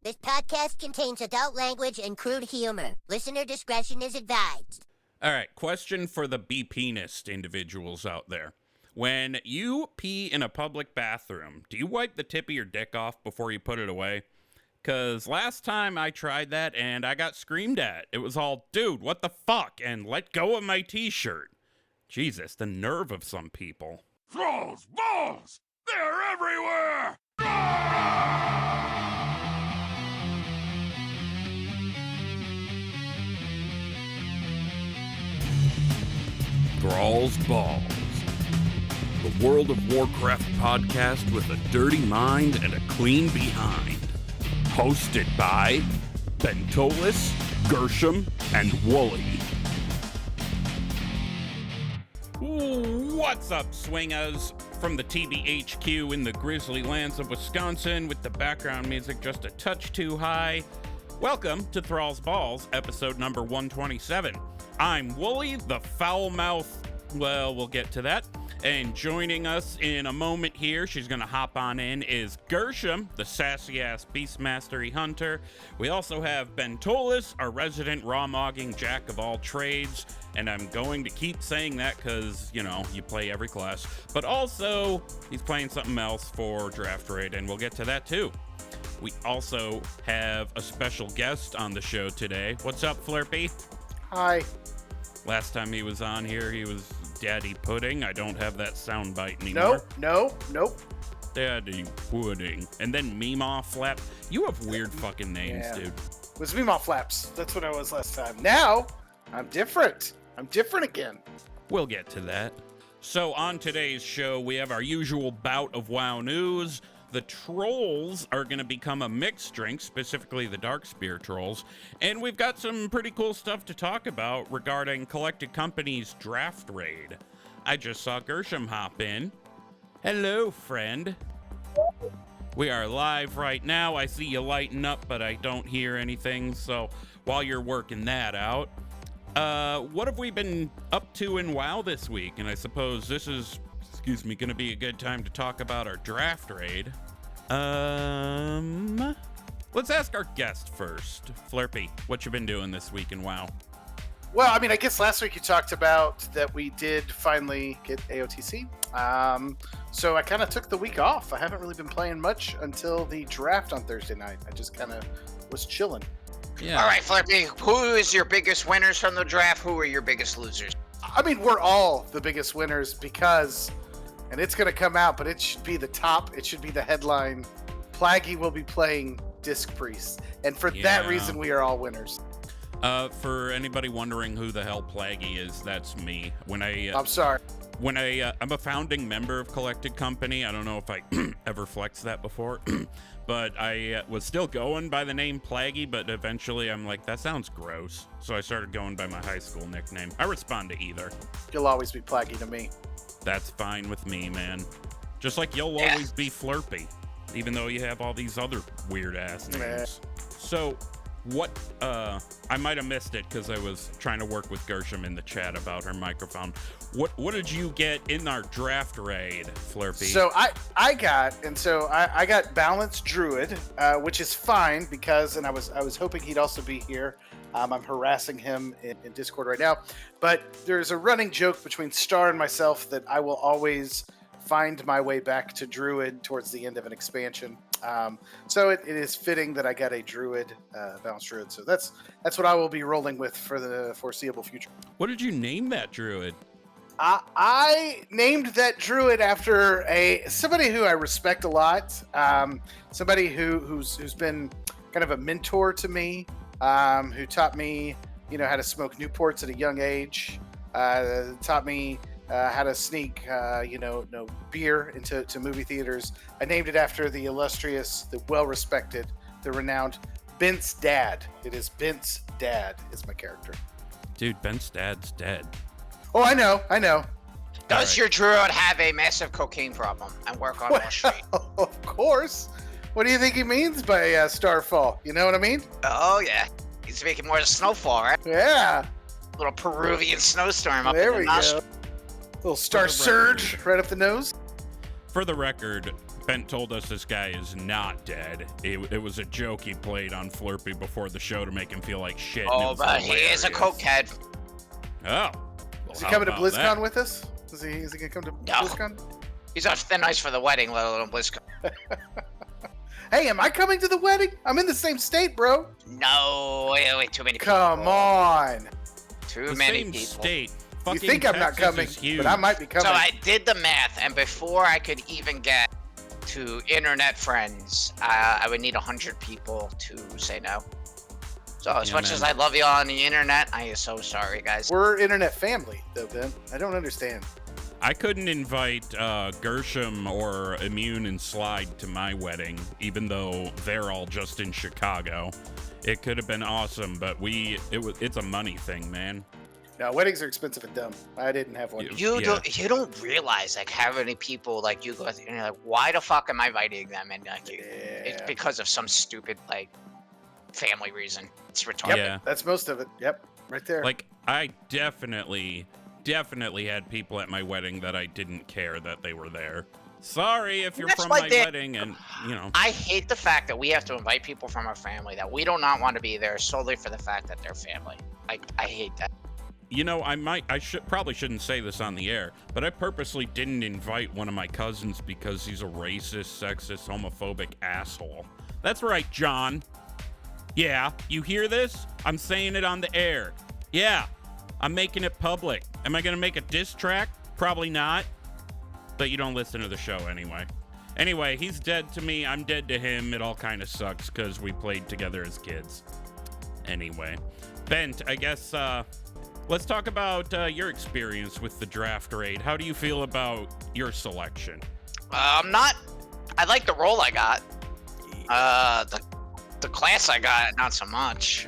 This podcast contains adult language and crude humor. Listener discretion is advised. All right, question for the B-penist individuals out there. When you pee in a public bathroom, do you wipe the tip of your dick off before you put it away? Because last time I tried that and I got screamed at. It was all, dude, what the fuck? And let go of my t-shirt. Jesus, the nerve of some people. Thrall's balls! They're everywhere! Thrall's Balls. The World of Warcraft podcast with a dirty mind and a clean behind. Hosted by Bentolas, Gershom, and Wooly. What's up, swingaz? From the tbhq in the grizzly lands of Wisconsin with the background music just a touch too high. Welcome to Thrall's Balls, episode number 127. I'm Wooly, the foul-mouthed, well, we'll get to that. And joining us in a moment here, she's going to hop on in, is Gershom, the sassy-ass beastmastery hunter. We also have Bentolas, our resident raw-mogging jack of all trades. And I'm going to keep saying that because, you know, you play every class. But also, he's playing something else for Draft Raid, and we'll get to that too. We also have a special guest on the show today. What's up, Flerpy? Hi. Last time he was on here, he was Daddy Pudding. I don't have that soundbite anymore. Nope. Daddy Pudding. And then Meemaw Flap. You have weird fucking names, dude. It was Meemaw Flaps. That's what I was last time. Now, I'm different. I'm different again. We'll get to that. So on today's show, we have our usual bout of WoW news. The trolls are going to become a mixed drink, specifically the Darkspear trolls. And we've got some pretty cool stuff to talk about regarding Collected Company's Draft Raid. I just saw Gershom hop in. Hello, friend. We are live right now. I see you lighting up, but I don't hear anything. So while you're working that out, what have we been up to in WoW this week? And I suppose this is, going to be a good time to talk about our draft raid. Let's ask our guest first. Flerpy, what you been doing this week in WoW? Well, I mean, I guess last week you talked about that we did finally get AOTC. So I kind of took the week off. I haven't really been playing much until the draft on Thursday night. I just kind of was chilling. Yeah. All right, Flerpy, who is your biggest winners from the draft? Who are your biggest losers? I mean, we're all the biggest winners because, and it's going to come out, but it should be the top. It should be the headline. Plaggy will be playing Disc Priest. And for that reason, we are all winners. For anybody wondering who the hell Plaggy is, that's me. I'm sorry. I'm a founding member of Collected Company. I don't know if I ever flexed that before, but I was still going by the name Plaggy, but eventually I'm like, that sounds gross. So I started going by my high school nickname. I respond to either. You'll always be Plaggy to me. That's fine with me, man. Just like you'll always be Flerpy, even though you have all these other weird-ass names. So what, I might have missed it because I was trying to work with Gershom in the chat about her microphone. What did you get in our draft raid, Flerpy? So I got Balanced Druid, which is fine because, and I was hoping he'd also be here. I'm harassing him in Discord right now, but there's a running joke between Star and myself that I will always find my way back to Druid towards the end of an expansion. So it is fitting that I got a Druid, Balanced Druid. So that's what I will be rolling with for the foreseeable future. What did you name that Druid? I named that Druid after somebody who I respect a lot, somebody who's been kind of a mentor to me, who taught me, how to smoke Newports at a young age, taught me how to sneak, beer into movie theaters. I named it after the illustrious, the well-respected, the renowned Bent's dad. It is Bent's dad is my character. Dude, Bent's dad's dead. Oh, I know. Does your druid have a massive cocaine problem and work on Wall Street? Of course. What do you think he means by Starfall? You know what I mean? Oh, yeah. He's making more of snowfall, right? Yeah. Little Peruvian snowstorm up There in the we nostril. go. Little star surge right up the nose. For the record, Ben told us this guy is not dead. It was a joke he played on Flerpy before the show to make him feel like shit. Oh, but he is a cokehead. Oh. Well, Is he how coming to about BlizzCon that? with us? Is he gonna come to No. BlizzCon? He's not thin ice for the wedding, let alone BlizzCon. Hey, am I coming to the wedding? I'm in the same state, bro. No, wait, too many people. Come on. Too The many same people. state. You Fucking think I'm not Texas coming, is huge. but I might be coming. So I did the math, and before I could even get to internet friends, I would need 100 people to say no. So as Yeah, much man. as I love you on the internet, I am so sorry, guys. We're internet family, though, Ben. I don't understand. I couldn't invite Gershom or Immune and Slide to my wedding, even though they're all just in Chicago. It could have been awesome, but it's a money thing, man. No, weddings are expensive and dumb. I didn't have one. You don't realize like how many people like you go and you're like, why the fuck am I inviting them? And like, it's Yeah. because of some stupid like family reason. It's retarded. Yeah. That's most of it. Yep, right there. Like, I definitely had people at my wedding that I didn't care that they were there. Sorry if you're That's from like my that- wedding and, you know. I hate the fact that we have to invite people from our family that we do not want to be there solely for the fact that they're family. I hate that. You know, probably shouldn't say this on the air, but I purposely didn't invite one of my cousins because he's a racist, sexist, homophobic asshole. That's right, John. Yeah, you hear this? I'm saying it on the air. Yeah, I'm making it public. Am I gonna make a diss track? Probably not. But you don't listen to the show anyway. Anyway, he's dead to me. I'm dead to him. It all kind of sucks because we played together as kids. Anyway, Bent, I guess let's talk about your experience with the draft raid. How do you feel about your selection? I like the role I got. The class I got, not so much.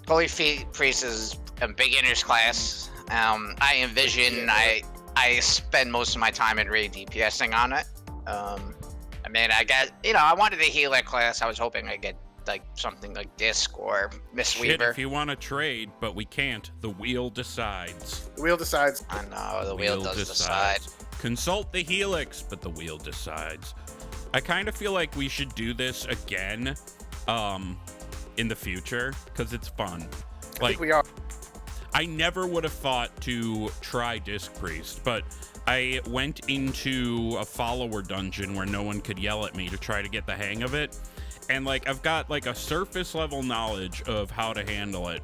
Holy Priest is a beginner's class. I envision I spend most of my time in raid DPSing on it. I mean, I wanted a healer class. I was hoping I'd get like something like Disc or Miss Shit, Weaver. if you want to trade, but we can't. The wheel decides. The wheel decides. I know, the wheel does decide. Consult the helix, but the wheel decides. I kind of feel like we should do this again in the future because it's fun. I think we are. I never would have thought to try Disc Priest, but I went into a follower dungeon where no one could yell at me to try to get the hang of it. And like I've got like a surface level knowledge of how to handle it.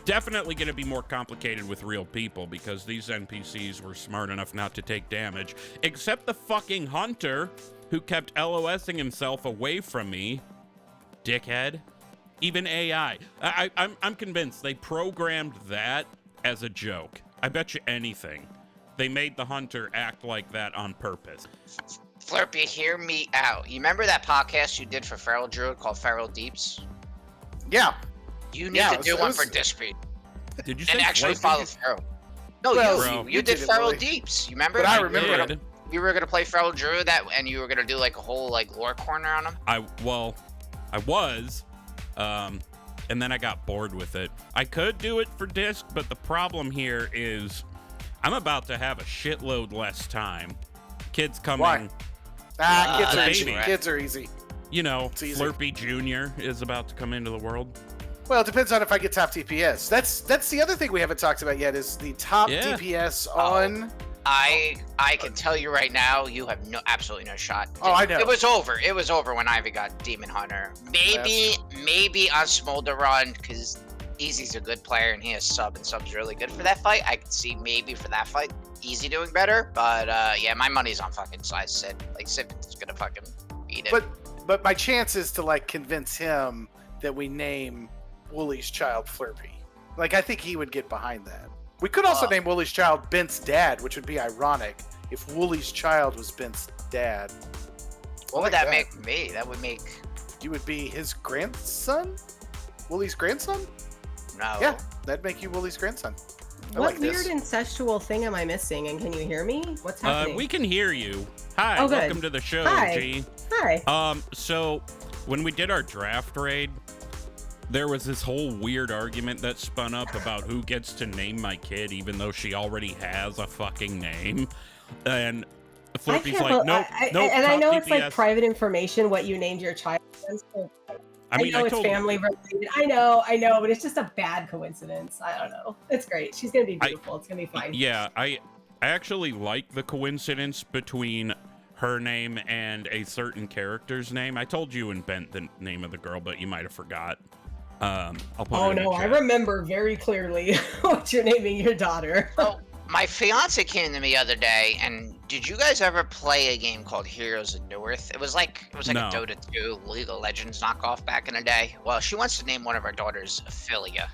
Definitely going to be more complicated with real people because these NPCs were smart enough not to take damage, except the fucking hunter who kept LOSing himself away from me. Dickhead. Even AI. I'm convinced they programmed that as a joke. I bet you anything. They made the hunter act like that on purpose. Flerpy, hear me out. You remember that podcast you did for Feral Druid called Feral Deeps? Yeah. You need to do one for Discreet. Did you say And actually Flerpy? follow Feral. No, Well, you did did it, Feral Willie. Deeps. You remember? But I You remember were it. gonna- You were gonna play Feral Druid and you were gonna do like a whole like lore corner on him. I was, and then I got bored with it. I could do it for Disc, but the problem here is I'm about to have a shitload less time. Kids coming. Why? Kids are baby. easy. Kids are easy. You know, It's easy. Flerpy Jr. is about to come into the world. Well, it depends on if I get top DPS. That's the other thing we haven't talked about yet is the top Yeah. DPS on. I can tell you right now, you have absolutely no shot. Oh, I know. It was over. It was over when Ivy got Demon Hunter. Maybe on Smolder Run, because Easy's a good player and he has sub, and sub's really good for that fight. I could see maybe for that fight, Easy doing better. But yeah, my money's on fucking size Sid. Like Sid's gonna fucking beat it. But my chance is to like convince him that we name Woolie's child Flerpy. Like I think he would get behind that. We could also name Woolie's child Bent's dad, which would be ironic if Woolie's child was Bent's dad. What would that make me? That would make You would be his grandson? Woolie's grandson? no. Yeah, that'd make you Woolie's grandson. I What like weird this. incestual thing am I missing? And can you hear me? What's happening? We can hear you. Hi, Oh, good. welcome to the show, Hi. G. Hi. So when we did our draft raid, there was this whole weird argument that spun up about who gets to name my kid, even though she already has a fucking name. And Flerpy's like, nope, nope. And I know it's like DPS. private information what you named your child. So I mean, know I it's told family related. I know, but it's just a bad coincidence. I don't know. It's great. She's gonna be beautiful. It's gonna be fine. Yeah, I actually like the coincidence between her name and a certain character's name. I told you and Bent the name of the girl, but you might have forgot. I'll put Oh it in no, the I chat. remember very clearly what you're naming your daughter. Oh, my fiance came to me the other day, and did you guys ever play a game called Heroes of Newerth? It was like No. a Dota 2 League of Legends knockoff back in the day. Well, she wants to name one of her daughters Ophelia,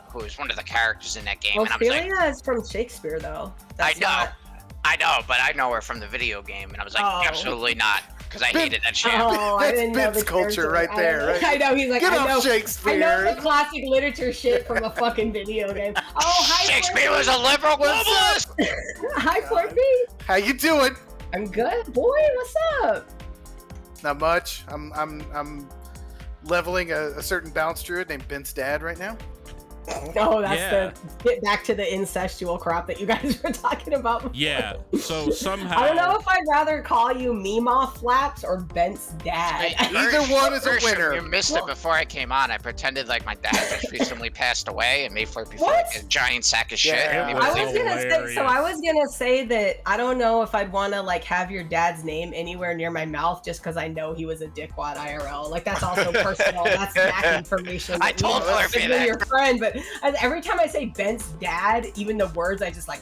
who is one of the characters in that game. And I was like, Ophelia is from Shakespeare, though. I That's know, not- I know, but I know her from the video game, and I was like, Oh. absolutely not, because I hated that shit. Oh, I That's didn't know Ben's the culture character. right there, I know. right? I know. He's like, Get I off know. Shakespeare. I know the classic literature shit from a fucking video game. Oh, hi, Shakespeare Flerpy. was a liberal globalist! Hi, Flerpy. How you doing? I'm good, boy. What's up? Not much. I'm leveling a certain bounce druid named Ben's dad right now. Oh, that's Yeah. get back to the incestual crap that you guys were talking about before. Yeah, so somehow... I don't know if I'd rather call you Meemaw Flaps or Bent's dad. Either one is a Gershom, winner. You missed it before I came on. I pretended like my dad just recently passed away and made Flerpy feel What? like a giant sack of shit. Yeah, and he it was I was was like, gonna say, so hilarious. I was gonna say that I don't know if I'd want to like have your dad's name anywhere near my mouth just because I know he was a dickwad IRL. Like that's also personal. That's back information. I told you know, Flerpy it's that. your friend, but every time I say Ben's dad, even the words I just like.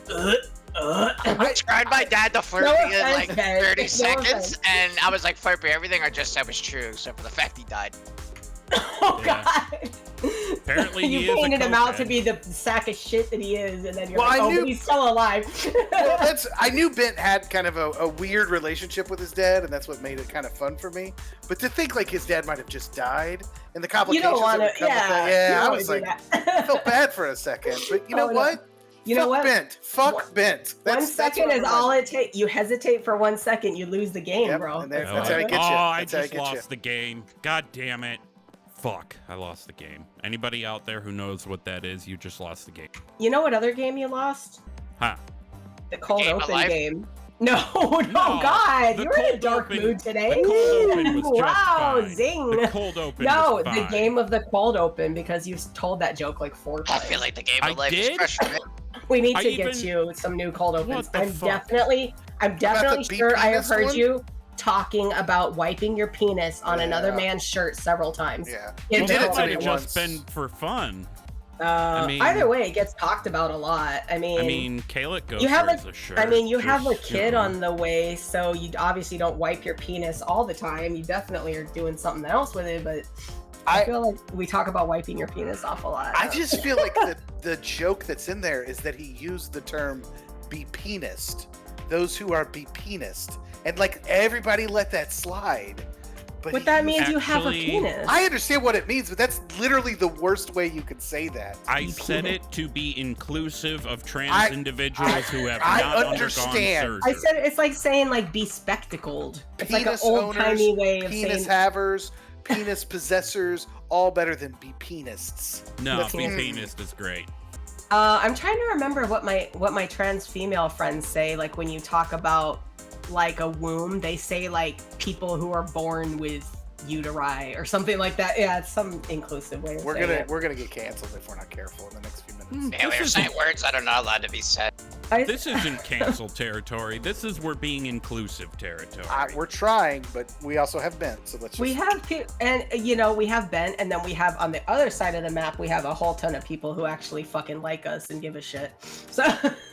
I tried my dad to Flerpy No in like offense, Ben. 30 No seconds, offense. and I was like, Flerpy, everything I just said was true, except for the fact he died. Oh Yeah. God! Apparently you he is a painted him out to cokehead. be the sack of shit that he is, and then you're Well, like, I oh, knew- but he's still alive. Well, I knew Ben had kind of a weird relationship with his dad, and that's what made it kind of fun for me. But to think like his dad might have just died and the You complications don't want to, that would come with that, you yeah, don't I wanna was do like, that. I felt bad for a second. But you know Oh, no. what? You know Fuck what? Bent. Fuck Bent. One second what is I'm all like. it takes. You hesitate for 1 second, you lose the game, Yep, bro. and there- Oh, that's how I get you. I That's how I just get you. lost the game. God damn it. Fuck, I lost the game. Anybody out there who knows what that is, you just lost the game. You know what other game you lost? Huh. The cold Game of open Life? game. No, no, No, God, the you're in a cold dark open- mood today. the cold open was just Wow, fine. zing. The cold open No, was the fine. game of the cold open because you've told that joke like 4 I times. feel like the game I of life is did? fresh for me. We need I to get even- you some new cold opens. What the I'm fuck? definitely the sure I have penis heard one? you talking about wiping your penis on another Yeah. man's shirt several times. Yeah. In You the did it cold to might me have open. just once. been for fun. Either mean- way, it gets talked about a lot. I mean, Kayla goes you have wears a shirt. I mean, you have a just, kid know. on the way, so you obviously don't wipe your penis all the time. You definitely are doing something else with it, but I I- feel like we talk about wiping your penis off a lot. I just feel like the joke that's in there is that he used the term be penised. Those who are be penised. And like everybody let that slide. But What he that used- means you have a Actually, penis. I understand what it means, but that's literally the worst way you could say that. I Be said penis. it to be inclusive of trans I- individuals who have I not understand. undergone I surgery. said it's like saying like be spectacled. It's like an Penis old timey owners, way of penis saying havers, penis possessors, all better than be penists. No, That's be weird. penis is great. I'm trying to remember what my trans female friends say. Like when you talk about like a womb, they say like people who are born with uteri or something like that. Yeah, it's some inclusive way of We're saying gonna it. we're gonna get canceled if we're not careful in the next few minutes. Yeah, we were This saying isn't- words that are not allowed to be said. This isn't cancel territory. This is we're being inclusive territory. We're trying, but we also have Ben, so let's just. We have and you know we have Ben, and then we have on the other side of the map we have a whole ton of people who actually fucking like us and give a shit. So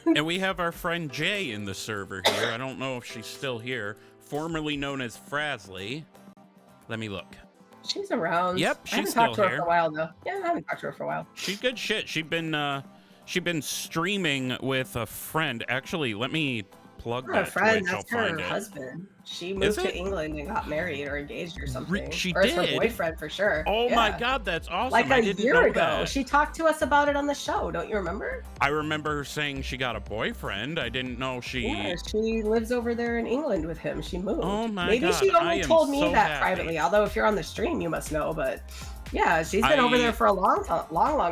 And we have our friend Jay in the server here. I don't know if she's still here. Formerly known as Frasley. Let me look. she's around. Yep, I haven't she's talked to still her here. for a while though. Yeah, I haven't talked to her for a while. She's good shit. She's been streaming with a friend. Actually, let me plug Not a that friend, Twitch. I'll that's her find it. husband. She Is moved to it? England and got married or engaged or something. she or it's her did? boyfriend for sure. Oh Yeah. my god, that's awesome. Like I a didn't year know ago. that. She talked to us about it on the show. Don't you remember? I remember her saying she got a boyfriend. I didn't know she. Yeah, she lives over there in England with him. She moved. Oh my Maybe God, she I only am told me so that happy. privately. Although if you're on the stream, you must know. But yeah, she's been over I- there for a long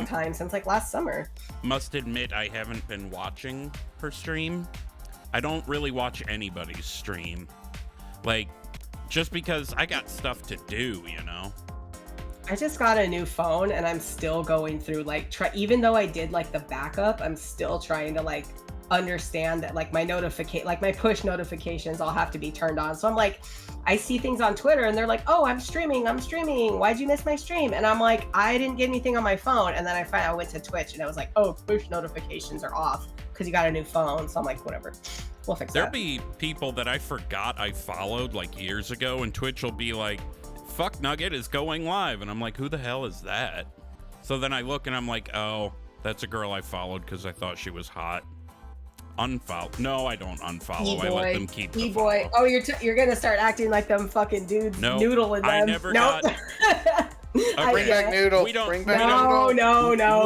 time since like last summer. Must admit, I haven't been watching her stream. I don't really watch anybody's stream. Like, just because I got stuff to do, you know? I just got a new phone and I'm still going through like even though I did like the backup, I'm still trying to like understand that like my push notifications all have to be turned on. So I'm like, I see things on Twitter and they're like, oh, I'm streaming. Why'd you miss my stream? And I'm like, I didn't get anything on my phone. And then I went to Twitch and I was like, oh, push notifications are off because you got a new phone. So I'm like, whatever, we'll fix that. There'll be people that I forgot I followed like years ago, and Twitch will be like, Fuck Nugget is going live, and I'm like, who the hell is that? So then I look and I'm like, oh, that's a girl I followed because I thought she was hot. Unfollow. No, I don't unfollow. I let them keep the follow. Oh, you're gonna start acting like them fucking dudes noodling them. I never got. Bring back Noodle. We don't. Bring back No. We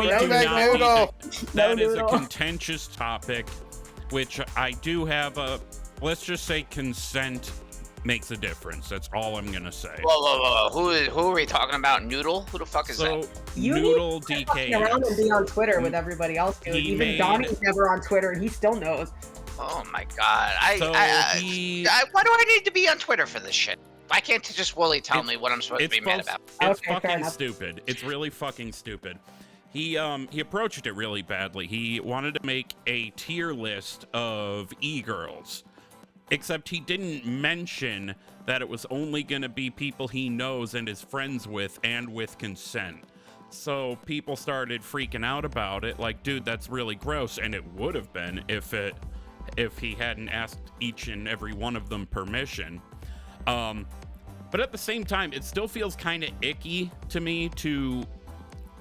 Bring do back not Noodle. need to- That is a contentious topic, which I do have a. Let's just say consent makes a difference. That's all I'm gonna say. Whoa. Who are we talking about? Noodle? Who the fuck is that? You Noodle need to DK. around and be on Twitter with everybody else, dude. He Even made- Donnie's never on Twitter, and he still knows. Oh my god. Why Why do I need to be on Twitter for this shit? Why can't you just Wooly tell me what I'm supposed to be mad about? It's Okay, fair fucking enough. stupid. It's really fucking stupid. He approached it really badly. He wanted to make a tier list of e-girls, except he didn't mention that it was only going to be people he knows and is friends with and with consent. So people started freaking out about it, like, dude, that's really gross. And it would have been if he hadn't asked each and every one of them permission. But at the same time, it still feels kind of icky to me to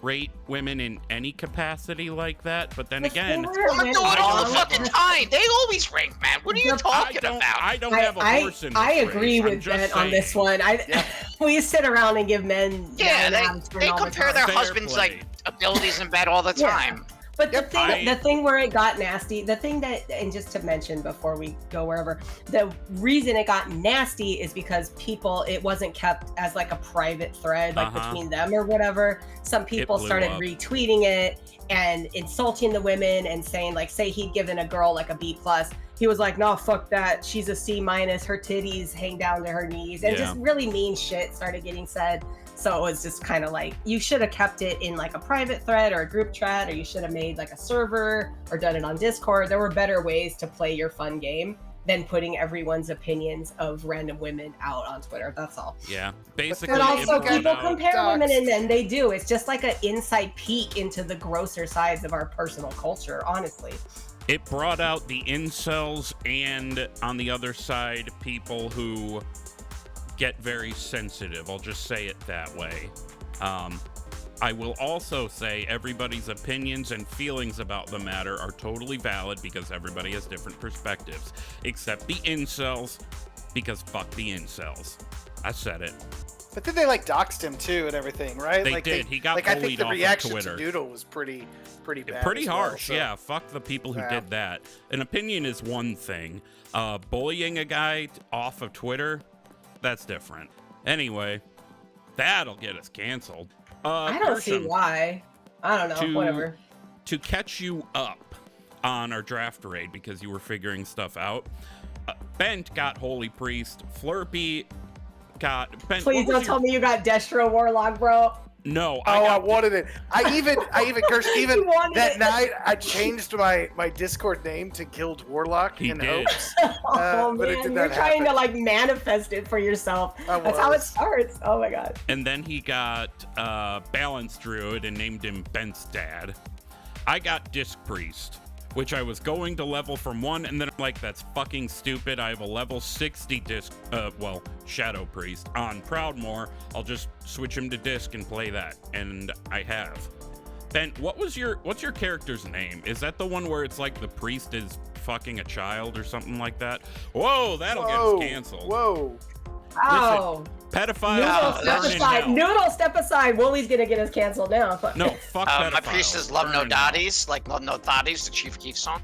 rate women in any capacity like that. But then again, I'm doing it all the fucking time. They always rank, man. What are you talking about? I don't have a horse in this I agree race. I'm with just Ben on this saying. one. We sit around and give men. Yeah, nine they all the compare time. their Fair husbands' play. like abilities in bed all the Yeah. time. But I- the thing where it got nasty, and just to mention before we go wherever, the reason it got nasty is because it wasn't kept as like a private thread, like between them or whatever. Some people blew started up. retweeting it and insulting the women and saying like, say he'd given a girl like a B+. He was like, no, fuck that. She's a C-. Her titties hang down to her knees. And just really mean shit started getting said. So it was just kind of like, you should have kept it in like a private thread or a group chat, or you should have made like a server or done it on Discord. There were better ways to play your fun game than putting everyone's opinions of random women out on Twitter. That's all. Yeah, basically. But also it brought people out- compare women and then they do. It's just like an inside peek into the grosser sides of our personal culture, honestly. It brought out the incels and, on the other side, people who get very sensitive. I'll just say it that way. I will also say everybody's opinions and feelings about the matter are totally valid because everybody has different perspectives, except the incels, because fuck the incels. I said it. But then they like doxed him too and everything, right? They did. He got like I think bullied the off of reaction Twitter. to Noodle was pretty bad. Pretty as well, harsh, so- yeah. Fuck the people who Yeah. did that. An opinion is one thing. Bullying a guy off of Twitter, that's different. Anyway, that'll get us canceled. I don't see Gershom, why. I don't know. Whatever. To catch you up on our draft raid because you were figuring stuff out, Bent got Holy Priest. Flerpy got... Bent, Please don't tell me you got Destro Warlock, bro. No, I wanted it. I even Gersh, even You wanted that it. night I changed my Discord name to Guild Warlock He in did. hopes. Oh but it man, did you're not trying to happen. like manifest it for yourself. I That's how it was. starts. Oh my god. And then he got Balance Druid and named him Bent's dad. I got Disc Priest, which I was going to level from 1, and then I'm like, that's fucking stupid. I have a level 60 Shadow Priest on Proudmoore. I'll just switch him to Disc and play that, and I have. Bent, what's your character's name? Is that the one where it's like the priest is fucking a child or something like that? Whoa, that'll get us canceled. Whoa. Oh. Pedophile. Noodle, step burn in aside. hell. Noodle, step aside. Wooly's gonna get us canceled now. Fuck. No, fuck My pedophiles. priest is Love Burn No in hell. Dotties, like Love No Dotties, the Chief Keef song.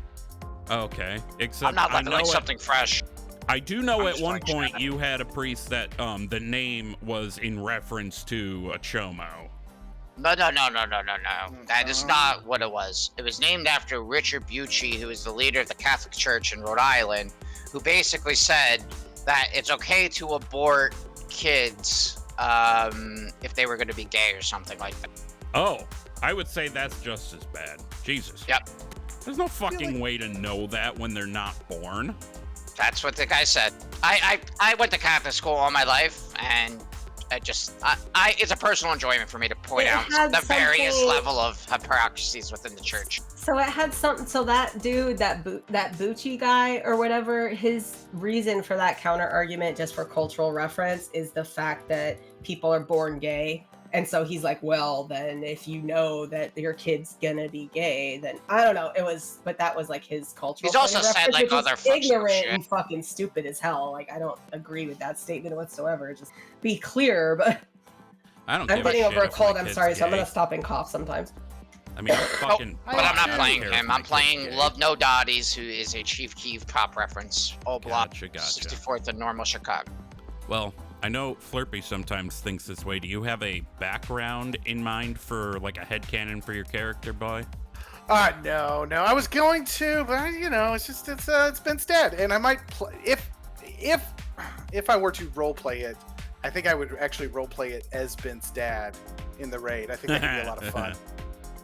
Okay, except I'm not I looking know like it- something fresh. I do know I'm at just one trying point to- you had a priest that the name was in reference to a chomo. No. That is not what it was. It was named after Richard Bucci, who is the leader of the Catholic Church in Rhode Island, who basically said that it's okay to abort kids if they were going to be gay or something like that. Oh, I would say that's just as bad. Jesus. Yep. There's no fucking way to know that when they're not born. That's what the guy said. I went to Catholic school all my life, and it's a personal enjoyment for me to point out the various level of hypocrisies within the church. So it had something. So that dude, that Bucci guy or whatever, his reason for that counter argument, just for cultural reference, is the fact that people are born gay. And so he's like, well, then if you know that your kid's gonna be gay, then I don't know. But that was like his cultural. He's also said like other ignorant and fucking stupid as hell. Like I don't agree with that statement whatsoever. Just be clear, but I'm getting over a cold. I'm sorry, so I'm gonna stop and cough sometimes. I mean, fucking. But I'm not playing him. I'm playing Love No Dotties, who is a Chief Keef pop reference. All block, 64th and normal Chicago. Well, I know Flerpy sometimes thinks this way. Do you have a background in mind for like a headcanon for your character, boy? No. I was going to, but it's Ben's dad, and I might play if I were to role play it. I think I would actually role play it as Ben's dad in the raid. I think that could be a lot of fun.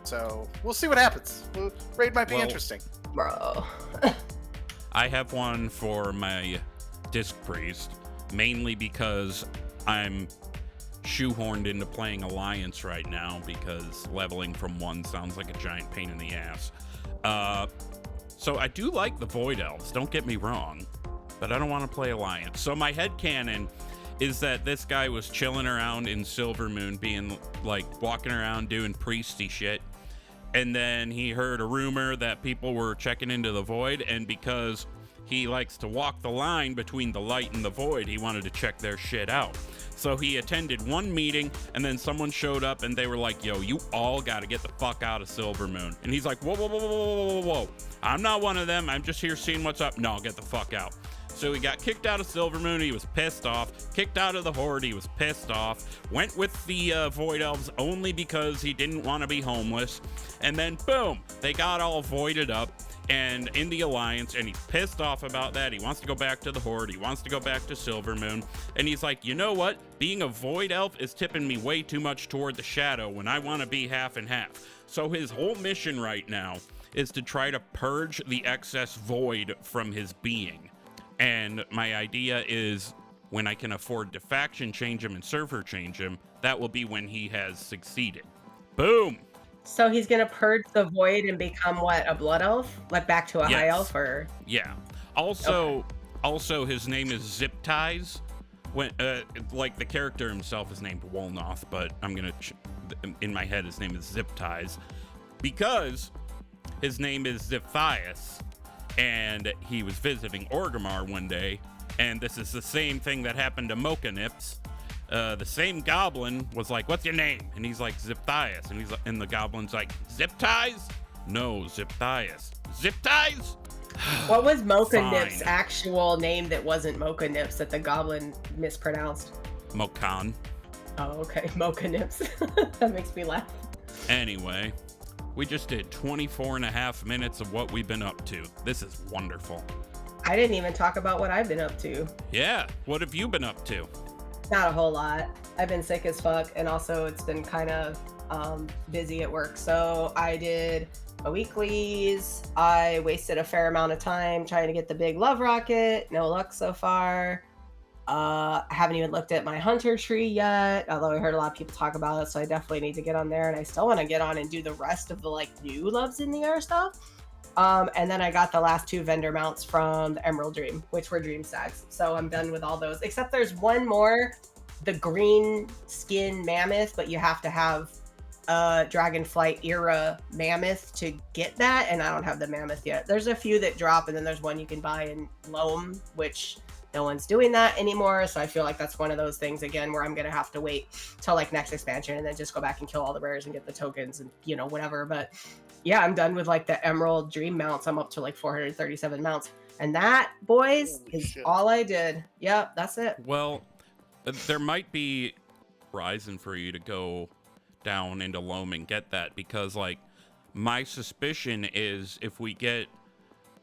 So we'll see what happens. Raid might be interesting, bro. I have one for my disc priest. Mainly because I'm shoehorned into playing Alliance right now because leveling from 1 sounds like a giant pain in the ass. So I do like the Void Elves, don't get me wrong, but I don't want to play Alliance. So my headcanon is that this guy was chilling around in Silvermoon, being like walking around doing priesty shit. And then he heard a rumor that people were checking into the Void, and because he likes to walk the line between the light and the void, he wanted to check their shit out. So he attended one meeting, and then someone showed up, and they were like, yo, you all got to get the fuck out of Silvermoon. And he's like, whoa. I'm not one of them. I'm just here seeing what's up. No, get the fuck out. So he got kicked out of Silvermoon. He was pissed off. Kicked out of the Horde. He was pissed off. Went with the Void Elves only because he didn't want to be homeless. And then, boom, they got all voided up and in the Alliance, and he's pissed off about that. He wants to go back to the Horde. He wants to go back to Silvermoon. And he's like, you know what? Being a Void Elf is tipping me way too much toward the Shadow when I want to be half and half. So his whole mission right now is to try to purge the excess void from his being. And my idea is when I can afford to faction change him and server change him, that will be when he has succeeded. Boom! So he's gonna purge the void and become what, a blood elf? Like back to a high elf, or? Yeah. Also, his name is Zip Ties. When like the character himself is named Wolnoth, but I'm gonna in my head his name is Zip Ties because his name is Ziphias, and he was visiting Orgrimmar one day, and this is the same thing that happened to Mocha Nips. The same goblin was like, what's your name? And he's like, Ziphias. And the goblin's like, Zip Ties? No, Ziphias. Zip Ties? What was Mocha Nip's actual name that wasn't Mocha Nips that the goblin mispronounced? Mokan. Oh, okay. Mocha Nips. That makes me laugh. Anyway, we just did 24 and a half minutes of what we've been up to. This is wonderful. I didn't even talk about what I've been up to. Yeah, what have you been up to? Not a whole lot. I've been sick as fuck, and also it's been kind of busy at work. So I did my weeklies. I wasted a fair amount of time trying to get the big love rocket. No luck so far. I haven't even looked at my hunter tree yet, although I heard a lot of people talk about it, so I definitely need to get on there. And I still want to get on and do the rest of the like new Loves in the Air stuff. And then I got the last 2 vendor mounts from the Emerald Dream, which were Dream Stacks. So I'm done with all those, except there's one more, the green skin mammoth, but you have to have a Dragonflight era mammoth to get that, and I don't have the mammoth yet. There's a few that drop, and then there's one you can buy in Loam, which no one's doing that anymore. So I feel like that's one of those things again where I'm gonna have to wait till like next expansion and then just go back and kill all the rares and get the tokens and whatever. But yeah, I'm done with like the Emerald Dream mounts. I'm up to like 437 mounts, and that, boys, is all I did. Yep, that's it. Well, there might be reason for you to go down into Loam and get that, because like my suspicion is if we get,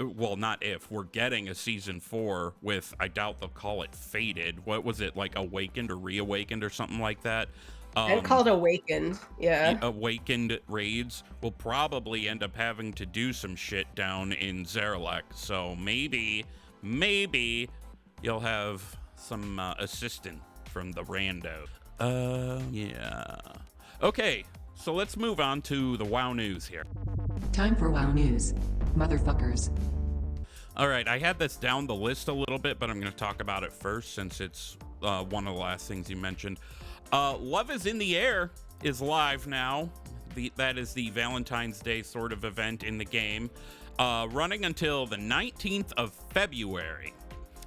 well, not if, we're getting a season 4 with, I doubt they'll call it Fated. What was it, like Awakened or Reawakened or something like that? And called Awakened, yeah. Awakened raids will probably end up having to do some shit down in Zerlek. So maybe you'll have some assistance from the rando. Yeah. Okay, so let's move on to the WoW news here. Time for WoW news, motherfuckers. All right, I had this down the list a little bit, but I'm going to talk about it first since it's one of the last things you mentioned. Love is in the Air is live now. That is the Valentine's Day sort of event in the game, running until the 19th of February.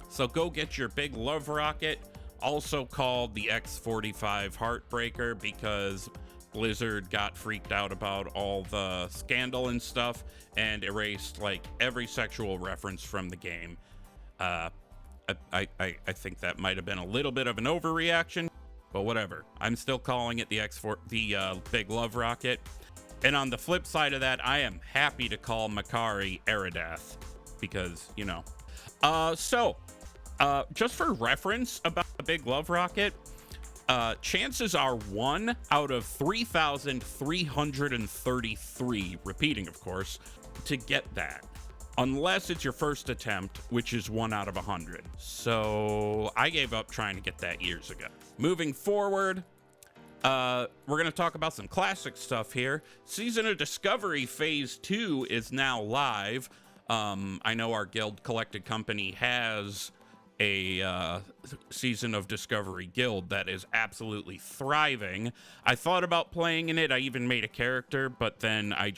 So go get your big love rocket, also called the X45 Heartbreaker, because Blizzard got freaked out about all the scandal and stuff and erased like every sexual reference from the game. I think that might have been a little bit of an overreaction, but whatever. I'm still calling it the big love rocket. And on the flip side of that, I am happy to call Makari Eridath, because, you know. Just for reference about the big love rocket, chances are 1 out of 3,333, repeating of course, to get that. Unless it's your first attempt, which is 1 out of 100. So I gave up trying to get that years ago. Moving forward, we're going to talk about some classic stuff here. Season of Discovery Phase 2 is now live. I know our Guild Collected Company has a Season of Discovery guild that is absolutely thriving. I thought about playing in it. I even made a character, but then I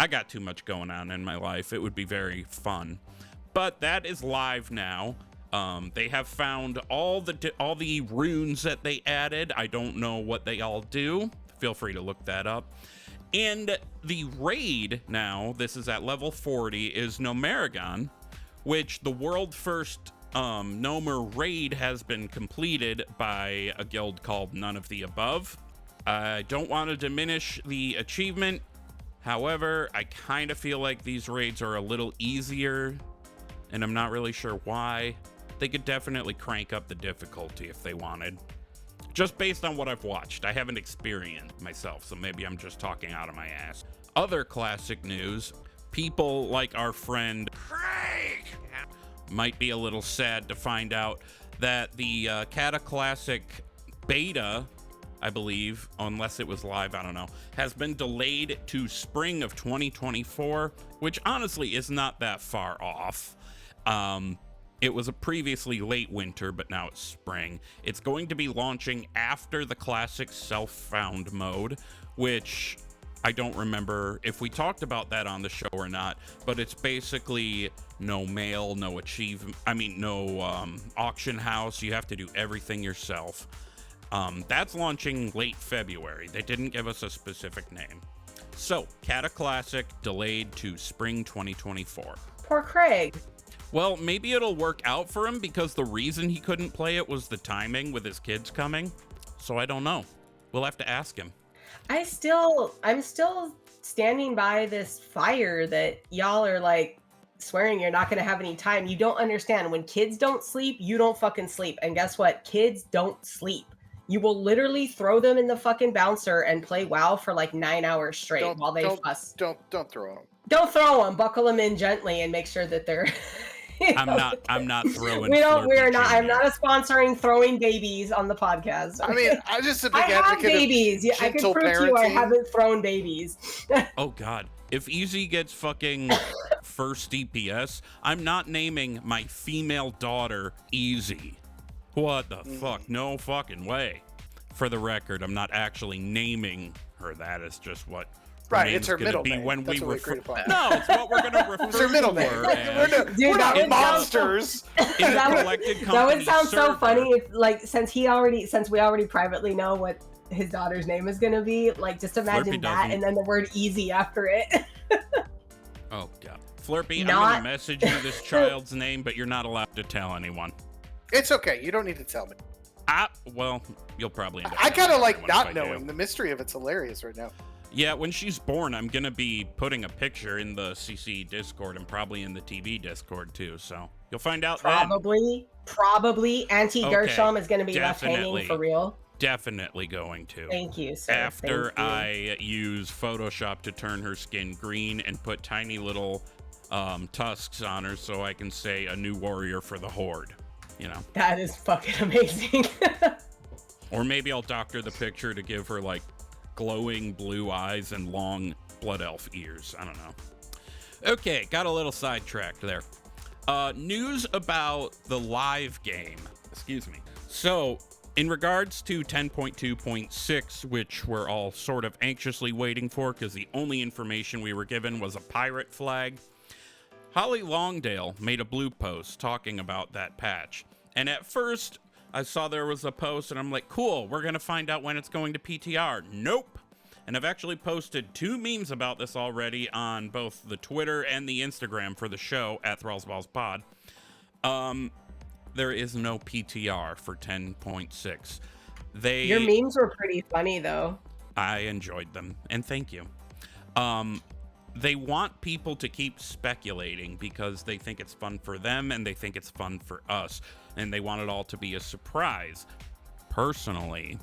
got too much going on in my life. It would be very fun. But that is live now. They have found all the runes that they added. I don't know what they all do. Feel free to look that up. And the raid now, this is at level 40, is Nomeragon, which the world first Nomer raid has been completed by a guild called None of the Above. I don't want to diminish the achievement. However, I kind of feel like these raids are a little easier, and I'm not really sure why. They could definitely crank up the difficulty if they wanted. Just based on what I've watched. I haven't experienced myself, so maybe I'm just talking out of my ass. Other classic news, people like our friend Craig might be a little sad to find out that the Cata Classic beta, I believe, unless it was live, I don't know, has been delayed to spring of 2024, which honestly is not that far off. It was a previously late winter, but now it's spring. It's going to be launching after the classic self-found mode, which I don't remember if we talked about that on the show or not, but it's basically no mail, no auction house. You have to do everything yourself. That's launching late February. They didn't give us a specific name. So, Cata Classic delayed to spring 2024. Poor Craig. Well, maybe it'll work out for him, because the reason he couldn't play it was the timing with his kids coming. So I don't know. We'll have to ask him. I'm still standing by this fire that y'all are like swearing you're not going to have any time. You don't understand. When kids don't sleep, you don't fucking sleep. And guess what? Kids don't sleep. You will literally throw them in the fucking bouncer and play WoW for like 9 hours straight while they fuss. Don't throw them. Don't throw them. Buckle them in gently and make sure that they're. I'm not throwing. We're not. I'm not sponsoring throwing babies on the podcast. I mean, I'm just a big I advocate have babies. of I can gentle prove parenting. to you I haven't thrown babies. Oh God. If Easy gets fucking first DPS, I'm not naming my female daughter Easy. What the fuck? No fucking way. For the record, I'm not actually naming her that. It's just what Right, it's her middle be name. when That's we what refer. agreed upon. No, it's what we're gonna refer It's her middle to name. her as. Dude, We're not that monsters. In a that would- collected That company would sound so server. funny if, like, since we already privately know what his daughter's name is gonna be. Like, just imagine Flerpy that, doesn't. and then the word "easy" after it. Oh God, Flerpy, I'm Not- gonna message you this child's name, but you're not allowed to tell anyone. It's okay. You don't need to tell me. Well, you'll probably end up I kind of getting like one if not I do. knowing. The mystery of it's hilarious right now. Yeah, when she's born, I'm gonna be putting a picture in the CC Discord and probably in the TV Discord too. So you'll find out then. Probably. Auntie Okay, Gershom is going to be left definitely. hanging for real. Definitely going to. Thank you, sir. After Thank you. I use Photoshop to turn her skin green and put tiny little tusks on her so I can say a new warrior for the Horde. You know. That is fucking amazing. Or maybe I'll doctor the picture to give her like glowing blue eyes and long blood elf ears. I don't know. Okay, got a little sidetracked there. News about the live game. Excuse me. So, in regards to 10.2.6, which we're all sort of anxiously waiting for because the only information we were given was a pirate flag, Holly Longdale made a blue post talking about that patch. And at first, I saw there was a post and I'm like, cool, we're going to find out when it's going to PTR. Nope. And I've actually posted 2 memes about this already on both the Twitter and the Instagram for the show at ThrallsBallsPod. There is no PTR for 10.6. Your memes were pretty funny, though. I enjoyed them, and thank you. They want people to keep speculating because they think it's fun for them and they think it's fun for us, and they want it all to be a surprise. Personally,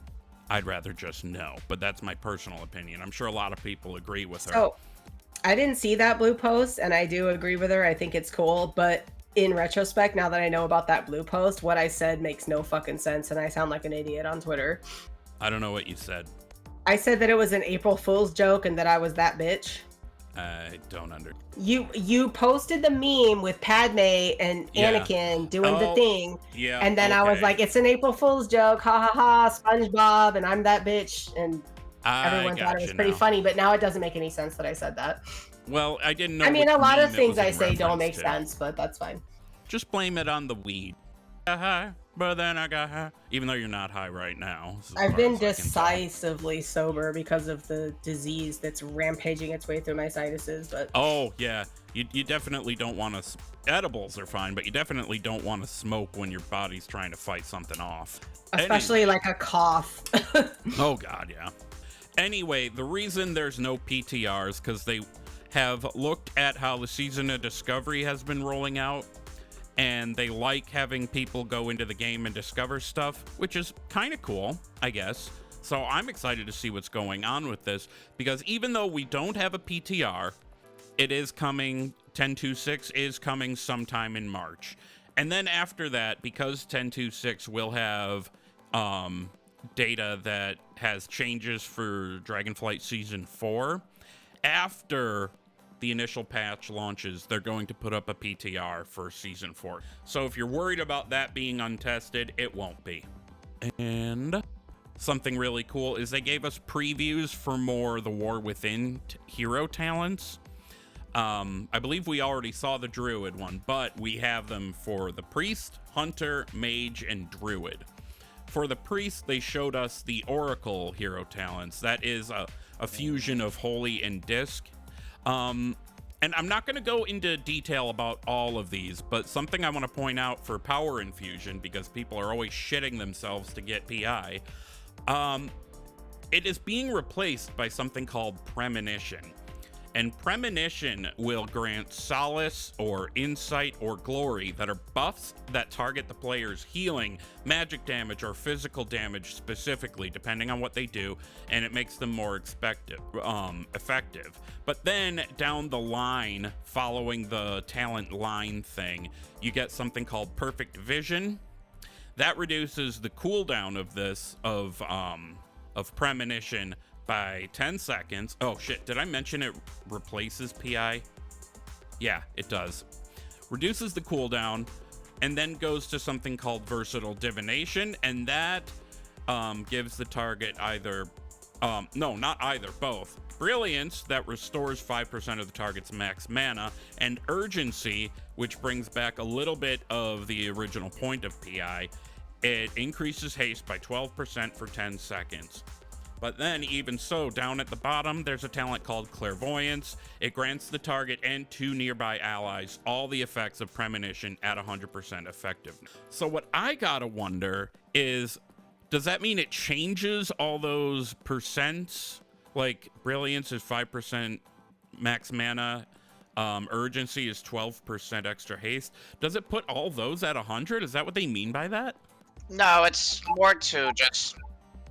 I'd rather just know, but that's my personal opinion. I'm sure a lot of people agree with her. So, I didn't see that blue post, and I do agree with her. I think it's cool, but in retrospect, now that I know about that blue post, what I said makes no fucking sense, and I sound like an idiot on Twitter. I don't know what you said. I said that it was an April Fool's joke and that I was that bitch. I don't under. You posted the meme with Padme and Anakin doing the thing. Yeah. And then I was like, it's an April Fool's joke. Ha ha ha. SpongeBob and I'm that bitch. And everyone thought it was pretty funny. But now it doesn't make any sense that I said that. Well, I didn't know. I mean, a which lot meme of it things was I in say don't reference make to. sense, but that's fine. Just blame it on the weed. High, but then I got high. Even though you're not high right now. I've been decisively sober because of the disease that's rampaging its way through my sinuses. But oh yeah, you definitely don't want to. Edibles are fine, but you definitely don't want to smoke when your body's trying to fight something off. Especially like a cough. Oh god, yeah. Anyway, the reason there's no PTRs because they have looked at how the season of Discovery has been rolling out. And they like having people go into the game and discover stuff, which is kind of cool, I guess. So I'm excited to see what's going on with this, because even though we don't have a PTR, it is coming, 10.2.6 is coming sometime in March. And then after that, because 10.2.6 will have data that has changes for Dragonflight Season 4, after the initial patch launches, they're going to put up a PTR for Season 4. So if you're worried about that being untested, it won't be. And something really cool is they gave us previews for more The War Within hero talents. I believe we already saw the Druid one, but we have them for the Priest, Hunter, Mage, and Druid. For the Priest, they showed us the Oracle hero talents. That is a fusion of Holy and Disc. And I'm not going to go into detail about all of these, but something I want to point out for Power Infusion, because people are always shitting themselves to get PI, it is being replaced by something called Premonition. And Premonition will grant Solace or Insight or Glory that are buffs that target the player's healing, magic damage, or physical damage specifically, depending on what they do, and it makes them more effective. But then down the line, following the talent line thing, you get something called Perfect Vision. That reduces the cooldown of this, of Premonition, by 10 seconds. Oh shit, did I mention it replaces PI? Yeah, it does. Reduces the cooldown, and then goes to something called Versatile Divination, and that gives the target either, no, not either, both. Brilliance, that restores 5% of the target's max mana, and Urgency, which brings back a little bit of the original point of PI. It increases haste by 12% for 10 seconds. But then, even so, down at the bottom, there's a talent called Clairvoyance. It grants the target and 2 nearby allies all the effects of Premonition at 100% effectiveness. So what I gotta wonder is, Does that mean it changes all those percents? Like brilliance is 5% max mana, urgency is 12% extra haste. Does it put all those at 100? Is that what they mean by that? No, it's more to just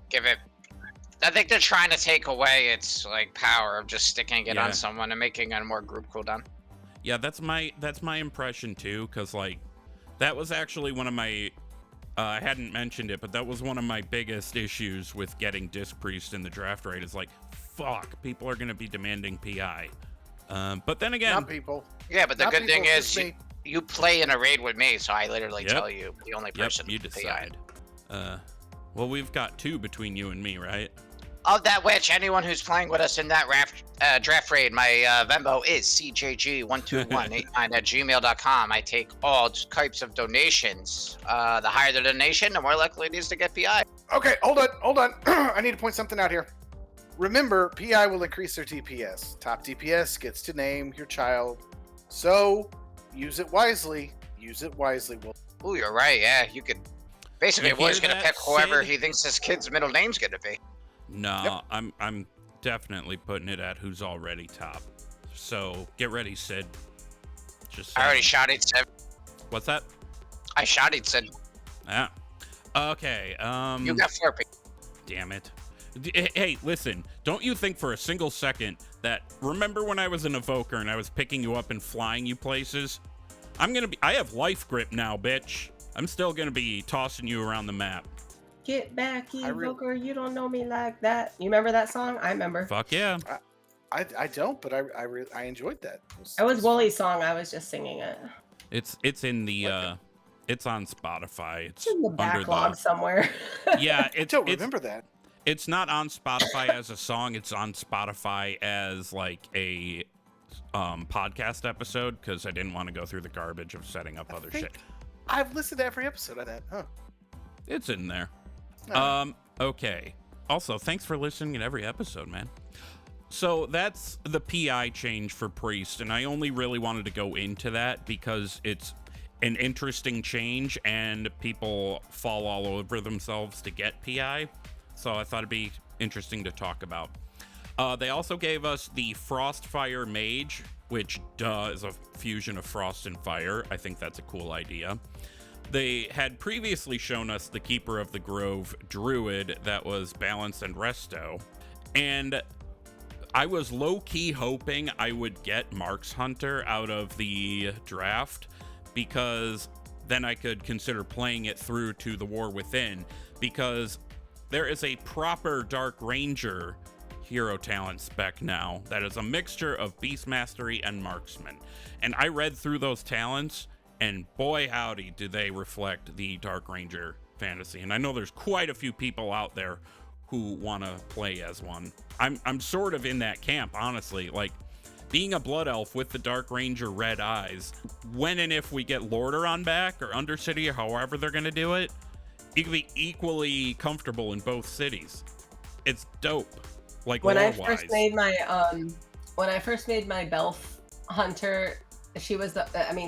give it. I think they're trying to take away its like power of just sticking it on someone and making it a more group cooldown. Yeah, that's my impression too, because like that was actually one of my I hadn't mentioned it, but that was one of my biggest issues with getting Disc Priest in the draft raid. Is like, fuck, people are going to be demanding PI. But then again, Not people. Yeah, but the Not good thing people, is just me. you play in a raid with me, so I literally tell you the only person you to decide. Well, we've got 2 between you and me, right? Of that which, anyone who's playing with us in that draft raid, my Venmo is cjg12189@gmail.com. I take all types of donations. The higher the donation, the more likely it is to get PI. Okay, hold on. I need to point something out here. Remember, PI will increase their DPS. Top DPS gets to name your child. So, use it wisely. Will. Ooh, you're right. Yeah, you could. Basically, You War's hear gonna that, pick whoever Sid? he thinks his kid's middle name's gonna be. No, I'm definitely putting it at who's already top. So get ready, Sid. Just I already saying. shotted Sid. What's that? I shotted Sid. Yeah. Okay. You got Flerpy. Damn it. Hey, listen. Don't you think for a single second that remember when I was an evoker and I was picking you up and flying you places? I have life grip now, bitch. I'm still gonna be tossing you around the map. Get back, Evoker, you don't know me like that. You remember that song? I remember. Fuck yeah. I don't, but I enjoyed that. It was Woolie's song. I was just singing it. It's in the it's on Spotify. It's in the backlog somewhere. Yeah, I don't remember that. It's not on Spotify as a song. It's on Spotify as like a podcast episode because I didn't want to go through the garbage of setting up other shit. I've listened to every episode of that. Huh. It's in there. Oh. Okay. Also, thanks for listening in every episode, man. So that's the PI change for Priest, and I only really wanted to go into that because it's an interesting change and people fall all over themselves to get PI. So I thought it'd be interesting to talk about. They also gave us the Frostfire Mage, which is a fusion of Frost and Fire. I think that's a cool idea. They had previously shown us the Keeper of the Grove Druid that was Balance and Resto. And I was low-key hoping I would get Marks Hunter out of the draft because then I could consider playing it through to the War Within, because there is a proper Dark Ranger hero talent spec now that is a mixture of Beast Mastery and Marksman. And I read through those talents, and boy howdy do they reflect the Dark Ranger fantasy. And I know there's quite a few people out there who want to play as one. I'm sort of in that camp, honestly. Like, being a Blood Elf with the Dark Ranger red eyes, when and if we get Lordaeron back, or Undercity, or however they're going to do it, you can be equally comfortable in both cities. It's dope. Like, when I lore-wise. first made my Belf Hunter, she was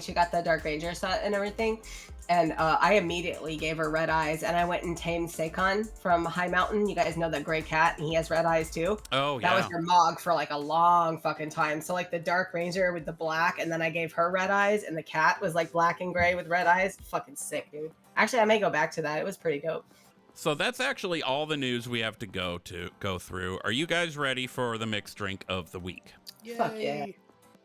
she got the Dark Ranger set and everything, and I immediately gave her red eyes, and I went and tamed Sakon from High Mountain. You guys know that gray cat, and he has red eyes too. Oh, yeah. That was her Mog for like a long fucking time. So like the Dark Ranger with the black, and then I gave her red eyes, and the cat was like black and gray with red eyes. Fucking sick, dude. Actually, I may go back to that. It was pretty dope. So that's actually all the news we have to go through. Are you guys ready for the mixed drink of the week? Yay. Fuck yeah.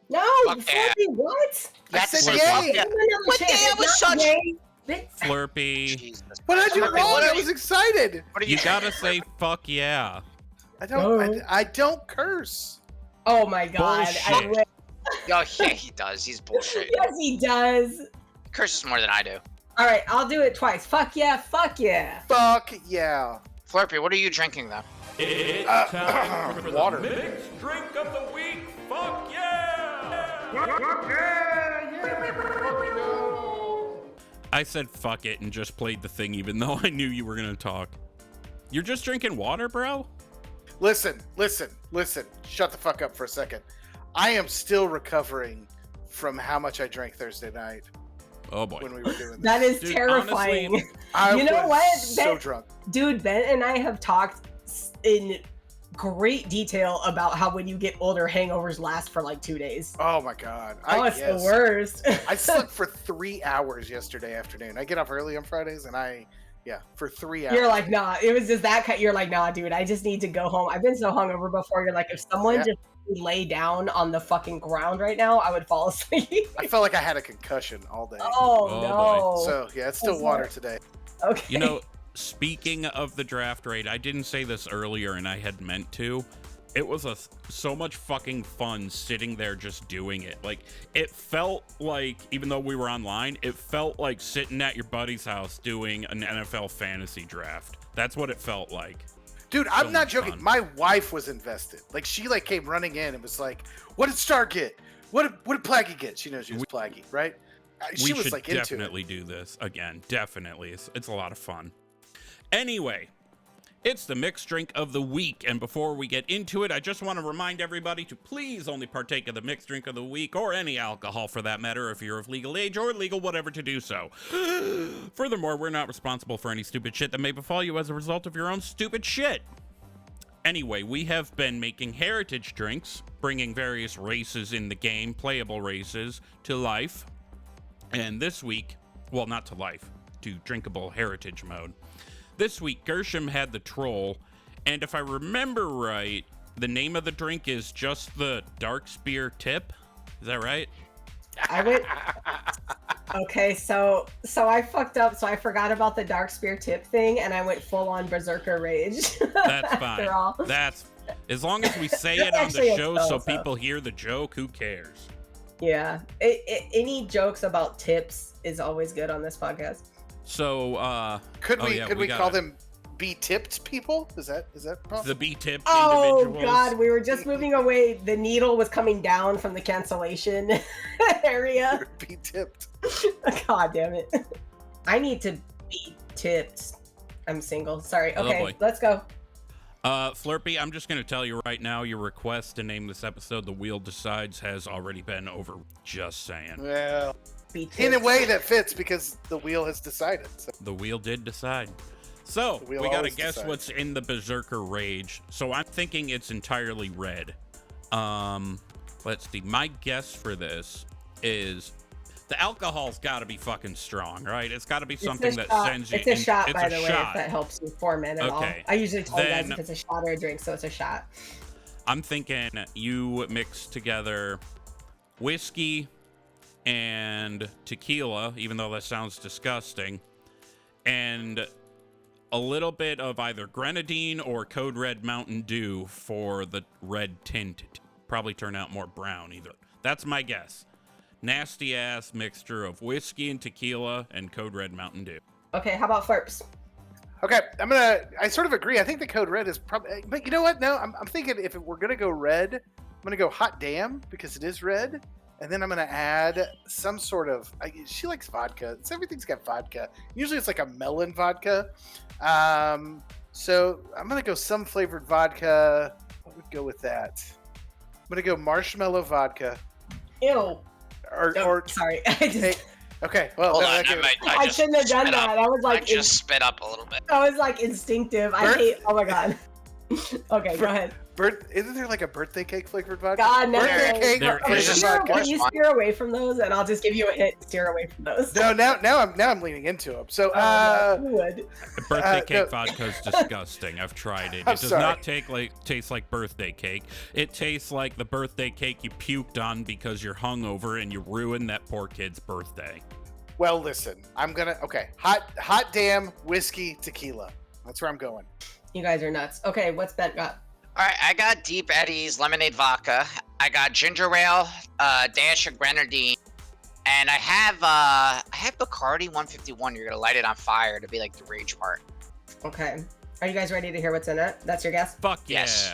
No, Fuck yeah. Flerpy, what? That's said it. yay. Fuck yeah. What day I was such- Flirpy, Jesus. What did you What wrong? are I was excited. What are you you gotta say fuck yeah. I don't curse. Oh my god. I Bullshit. wish. Yo, yeah, he does. He's bullshit. Yes, he does. He curses more than I do. All right, I'll do it twice. Fuck yeah, fuck yeah. Fuck yeah. Flirpy, what are you drinking though? It's time for water. the mixed drink of the week. Fuck yeah! I said fuck it and just played the thing even though I knew you were gonna talk. You're just drinking water, bro? Listen. Shut the fuck up for a second. I am still recovering from how much I drank Thursday night. Oh boy. when we were doing this. That is Dude, terrifying. honestly, I You know was what? so drunk. Dude, Ben and I have talked in great detail about how when you get older, hangovers last for like 2 days. Oh my god. It's the worst. I slept for 3 hours yesterday afternoon. I get off early on Fridays, and for 3 hours. You're like, nah, it was just that kind. You're like, nah, dude, I just need to go home. I've been so hungover before. You're like, if someone just lay down on the fucking ground right now, I would fall asleep. I felt like I had a concussion all day. Oh, Oh, no. So yeah, it's still water today. Okay. You know, speaking of the draft raid, I didn't say this earlier and I had meant to. It was so much fucking fun sitting there just doing it. Like, it felt like, even though we were online, it felt like sitting at your buddy's house doing an NFL fantasy draft. That's what it felt like. Dude, I'm So not much joking. fun. My wife was invested. Like, she came running in and was like, "What did Star get? What did Plaggy get?" She knows she was Plaggy, right? She We was should like into definitely do this again. Definitely. It's a lot of fun. Anyway, it's the mixed drink of the week, and before we get into it, I just want to remind everybody to please only partake of the mixed drink of the week, or any alcohol for that matter, if you're of legal age or legal whatever to do so. Furthermore, we're not responsible for any stupid shit that may befall you as a result of your own stupid shit. Anyway, we have been making heritage drinks, bringing various races in the game, playable races, to life. And this week, well, not to life, to drinkable heritage mode. This week, Gershom had the Thrall, and if I remember right, the name of the drink is just the Dark Spear Tip. Is that right? I went. Okay, so I fucked up. So I forgot about the Dark Spear Tip thing, and I went full on Berserker Rage. That's after fine. all. That's as long as we say it on Actually, the it's show so, so so. people hear the joke. Who cares? Yeah. Any jokes about tips is always good on this podcast. So, Could we we call them B-tipped people? Is that possible? the B-tipped Oh individuals? God, we were just moving away. The needle was coming down from the cancellation area. B-tipped. God damn it. I need to be tipped. I'm single. Sorry. Oh, Okay, boy. let's go. Flerpy, I'm just going to tell you right now, your request to name this episode The Wheel Decides has already been over. Just saying. Well, Be tipped. in a way that fits because the wheel has decided. So. The wheel did decide. So, The wheel we got to always guess decides. what's in the Berzerker Rage. So, I'm thinking it's entirely red. Let's see. My guess for this is the alcohol's got to be fucking strong, right? It's got to be something It's a that shot. sends you. It's a shot, it's by a the way, shot. if that helps you form it at all. Okay. I usually tell you guys Then- if it's a shot or a drink, so it's a shot. I'm thinking you mix together whiskey and tequila, even though that sounds disgusting, and a little bit of either grenadine or Code Red Mountain Dew for the red tint. Probably turn out more brown either. That's my guess. Nasty ass mixture of whiskey and tequila and Code Red Mountain Dew. Okay, how about Flerps? Okay, I sort of agree. I think the code red is probably, but you know what? No, I'm thinking if we're gonna go red, I'm gonna go hot damn because it is red, and then I'm gonna add some sort of. She likes vodka. Everything's got vodka. Usually it's like a melon vodka. So I'm gonna go some flavored vodka. What would go with that? I'm gonna go marshmallow vodka. Ew. Or Sorry. I just. okay. Well, Hold no, on, okay. I shouldn't have done spit up. that. I was I like, just spit up a little bit. I was like instinctive. I Birth- hate. Oh my god. Okay, go ahead. Isn't there like a birthday cake flavored vodka? God, no. Birthday cake There Okay, is. flavored vodka. can you steer away from those, and I'll just give you a hint. Steer away from those. No, now I'm leaning into them. So, No, you would. The birthday cake no. vodka is disgusting. I've tried it. It I'm does sorry. not taste like birthday cake. It tastes like the birthday cake you puked on because you're hungover and you ruined that poor kid's birthday. well, listen, hot damn whiskey tequila. That's where I'm going. You guys are nuts. Okay, what's Bent got? All right, I got Deep Eddy's lemonade vodka. I got ginger ale, dash of grenadine, and I have Bacardi 151. You're gonna light it on fire to be like the rage part. Okay. Are you guys ready to hear what's in it? That's your guess? Fuck yeah. Yes.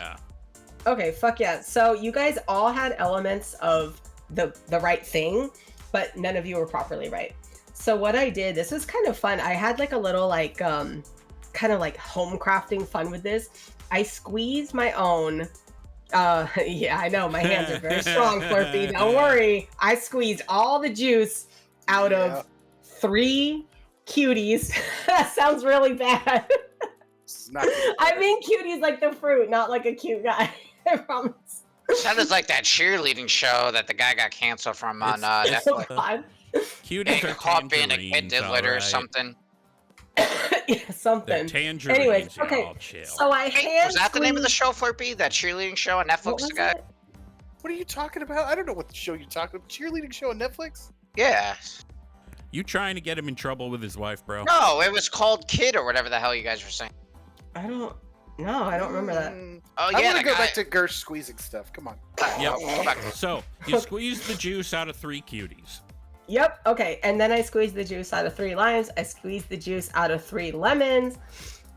Okay, fuck yeah. So you guys all had elements of the right thing, but none of you were properly right. So what I did, this is kind of fun. I had like a little like kind of like home crafting fun with this. I squeezed my own yeah, I know my hands are very strong, Flerpy. Don't worry. I squeezed all the juice out of 3 cuties. That sounds really bad. It's not good. I mean cuties like the fruit, not like a cute guy. I promise. Sounds like that cheerleading show that the guy got canceled from on It's- Oh, Netflix. God. Cuties are Caught being a kid tangerines, diddler or alright. something. Yeah, They're something. tangerines, Anyways, y'all, okay. chill. So I Hey, hand was that the name of the squeezed- show, Flerpy? That cheerleading show on What Netflix? was The guy? it? What are you talking about? I don't know what show you're talking about. Cheerleading show on Netflix? Yeah. You trying to get him in trouble with his wife, bro? No, it was called Kid or whatever the hell you guys were saying. I don't remember that. Oh I yeah, want the to go guy. back to Gersh squeezing stuff. Come on. Yep. Go back. So, you squeeze the juice out of 3 cuties. Yep. Okay. And then I squeezed the juice out of 3 limes. I squeezed the juice out of 3 lemons.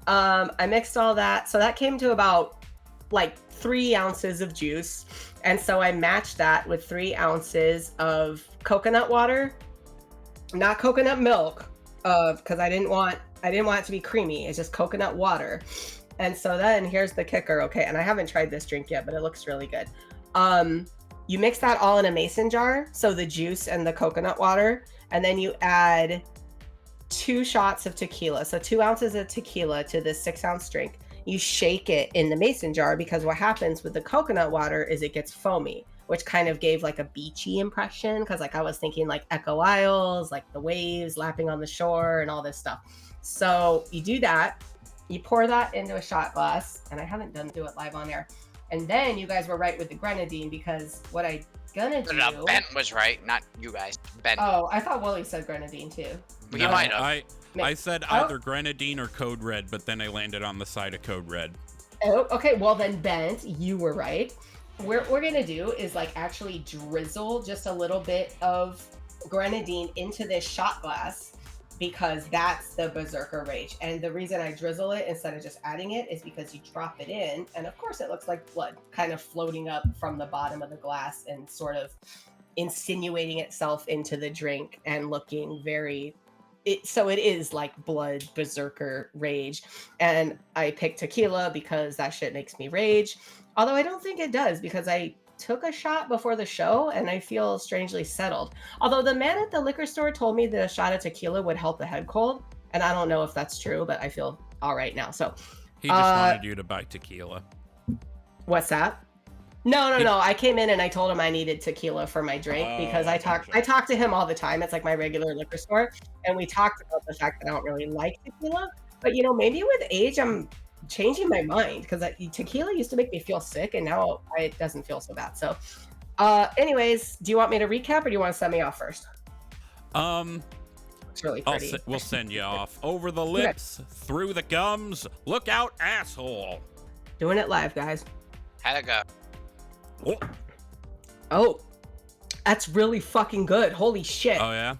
I mixed all that. So that came to about like 3 ounces of juice. And so I matched that with 3 ounces of coconut water, not coconut milk, because I didn't want it to be creamy. It's just coconut water. And so then here's the kicker. Okay. And I haven't tried this drink yet, but it looks really good. You mix that all in a mason jar, so the juice and the coconut water, and then you add 2 shots of tequila, so 2 ounces of tequila to this 6-ounce drink. You shake it in the mason jar because what happens with the coconut water is it gets foamy, which kind of gave like a beachy impression because like I was thinking like Echo Isles, like the waves lapping on the shore and all this stuff. So you do that, you pour that into a shot glass, and I haven't do it live on air. And then you guys were right with the grenadine because what I gonna do. No, Bent was right, not you guys. Bent. Oh, I thought Willie said grenadine too. You No, might have. I said either grenadine or code red, but then I landed on the side of code red. Oh, okay. Well then, Bent, you were right. What we're gonna do is like actually drizzle just a little bit of grenadine into this shot glass because that's the Berzerker Rage. And the reason I drizzle it instead of just adding it is because you drop it in, and of course it looks like blood kind of floating up from the bottom of the glass and sort of insinuating itself into the drink and looking very. So it is like blood Berzerker Rage. And I picked tequila because that shit makes me rage. Although I don't think it does because I took a shot before the show and I feel strangely settled. Although the man at the liquor store told me that a shot of tequila would help the head cold. And I don't know if that's true, but I feel all right now. So He just wanted you to buy tequila. what's that? No. I came in and I told him I needed tequila for my drink because I talk to him all the time. It's like my regular liquor store. And we talked about the fact that I don't really like tequila. But maybe with age, I'm changing my mind because tequila used to make me feel sick and now it doesn't feel so bad. So anyways, do you want me to recap or do you want to send me off first? It's really pretty. We'll send you off. Over the lips, through the gums, look out, asshole. Doing it live, guys. How'd it go? Oh, Oh, that's really fucking good. Holy shit. oh yeah?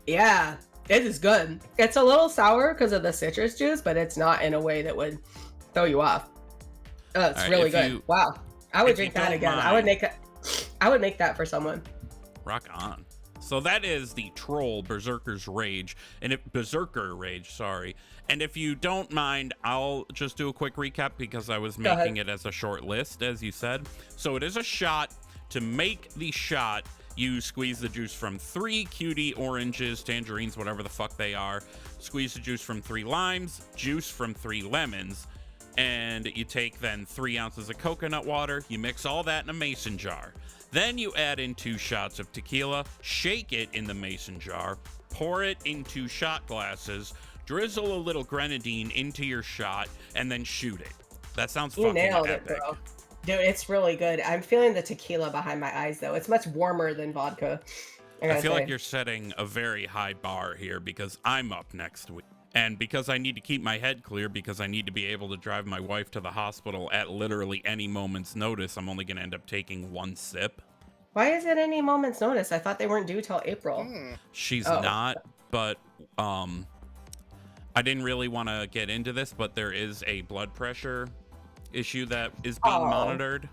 Yeah, it is good. It's a little sour because of the citrus juice, but it's not in a way that would throw you off. Oh, it's All right, really if good. you- Wow. I would if you drink that don't again. mind. I would make that for someone. Rock on. So that is the Troll Berzerker Rage, sorry. And if you don't mind, I'll just do a quick recap because I was Go ahead. making it as a short list, as you said. So it is a shot. To make the shot, you squeeze the juice from 3 cutie oranges, tangerines, whatever the fuck they are. Squeeze the juice from 3 limes, juice from 3 lemons. And you take then 3 ounces of coconut water. You mix all that in a mason jar. Then you add in 2 shots of tequila, shake it in the mason jar, pour it into shot glasses, drizzle a little grenadine into your shot, and then shoot it. That sounds You fucking nailed epic. it, bro. Dude, it's really good. I'm feeling the tequila behind my eyes, though. It's much warmer than vodka. I feel like you're setting a very high bar here because I'm up next week. And because I need to keep my head clear, because I need to be able to drive my wife to the hospital at literally any moment's notice, I'm only going to end up taking 1 sip. Why is it any moment's notice? I thought they weren't due till April. She's Oh. not, but I didn't really want to get into this, but there is a blood pressure issue that is being monitored.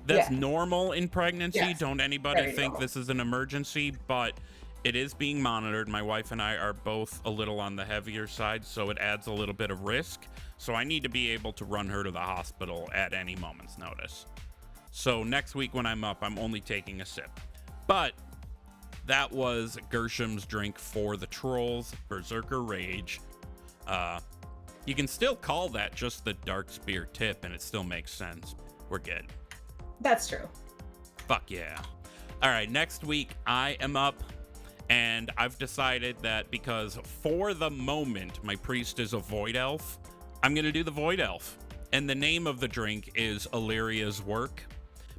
That's Yeah. normal in pregnancy. Yes. Don't anybody Very think normal. this is an emergency, but it is being monitored. My wife and I are both a little on the heavier side, so it adds a little bit of risk. So I need to be able to run her to the hospital at any moment's notice. So next week when I'm up, I'm only taking a sip. But that was Gershom's drink for the trolls, Berzerker Rage. You can still call that just the dark spear tip, and it still makes sense. We're good. That's true. Fuck yeah. All right, next week I am up, and I've decided that because for the moment my priest is a void elf, I'm going to do the void elf. And the name of the drink is Alleria's Work,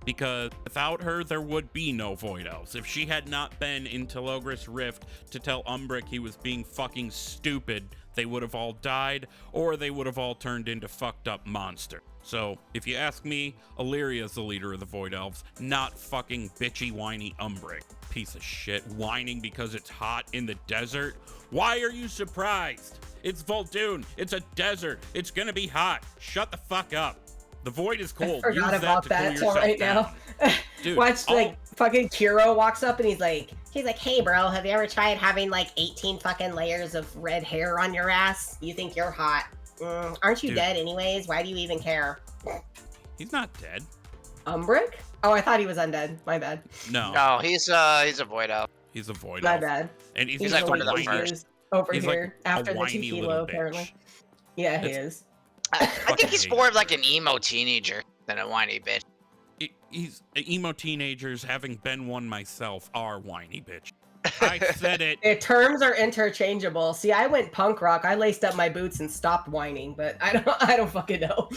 because without her, there would be no void elves. If she had not been in Telogris Rift to tell Umbric he was being fucking stupid, they would have all died, or they would have all turned into fucked up monsters. So, if you ask me, Alleria's the leader of the Void Elves, not fucking bitchy, whiny Umbric. Piece of shit, whining because it's hot in the desert. Why are you surprised? It's Vol'dun. It's a desert. It's gonna be hot. Shut the fuck up. The Void is cold. I forgot Use about to that cool till yourself right down. now. Dude, Watch, like, fucking Kiro walks up and he's like, hey bro, have you ever tried having like 18 fucking layers of red hair on your ass? You think you're hot. Aren't you Dude. dead anyways? Why do you even care? He's not dead. Umbric? Oh, I thought he was undead. My bad. No, No, he's a void elf. he's a Void My elf. bad. And he's He's just like one of the whiny. first. Over He's here like after a the whiny tequila, little apparently. bitch. Yeah, he It's- is. I fucking think he's hate more it. of like an emo teenager than a whiny bitch. He's emo teenagers, having been one myself, are whiny bitch. I said it. The terms are interchangeable. See, I went punk rock. I laced up my boots and stopped whining, but I don't fucking know.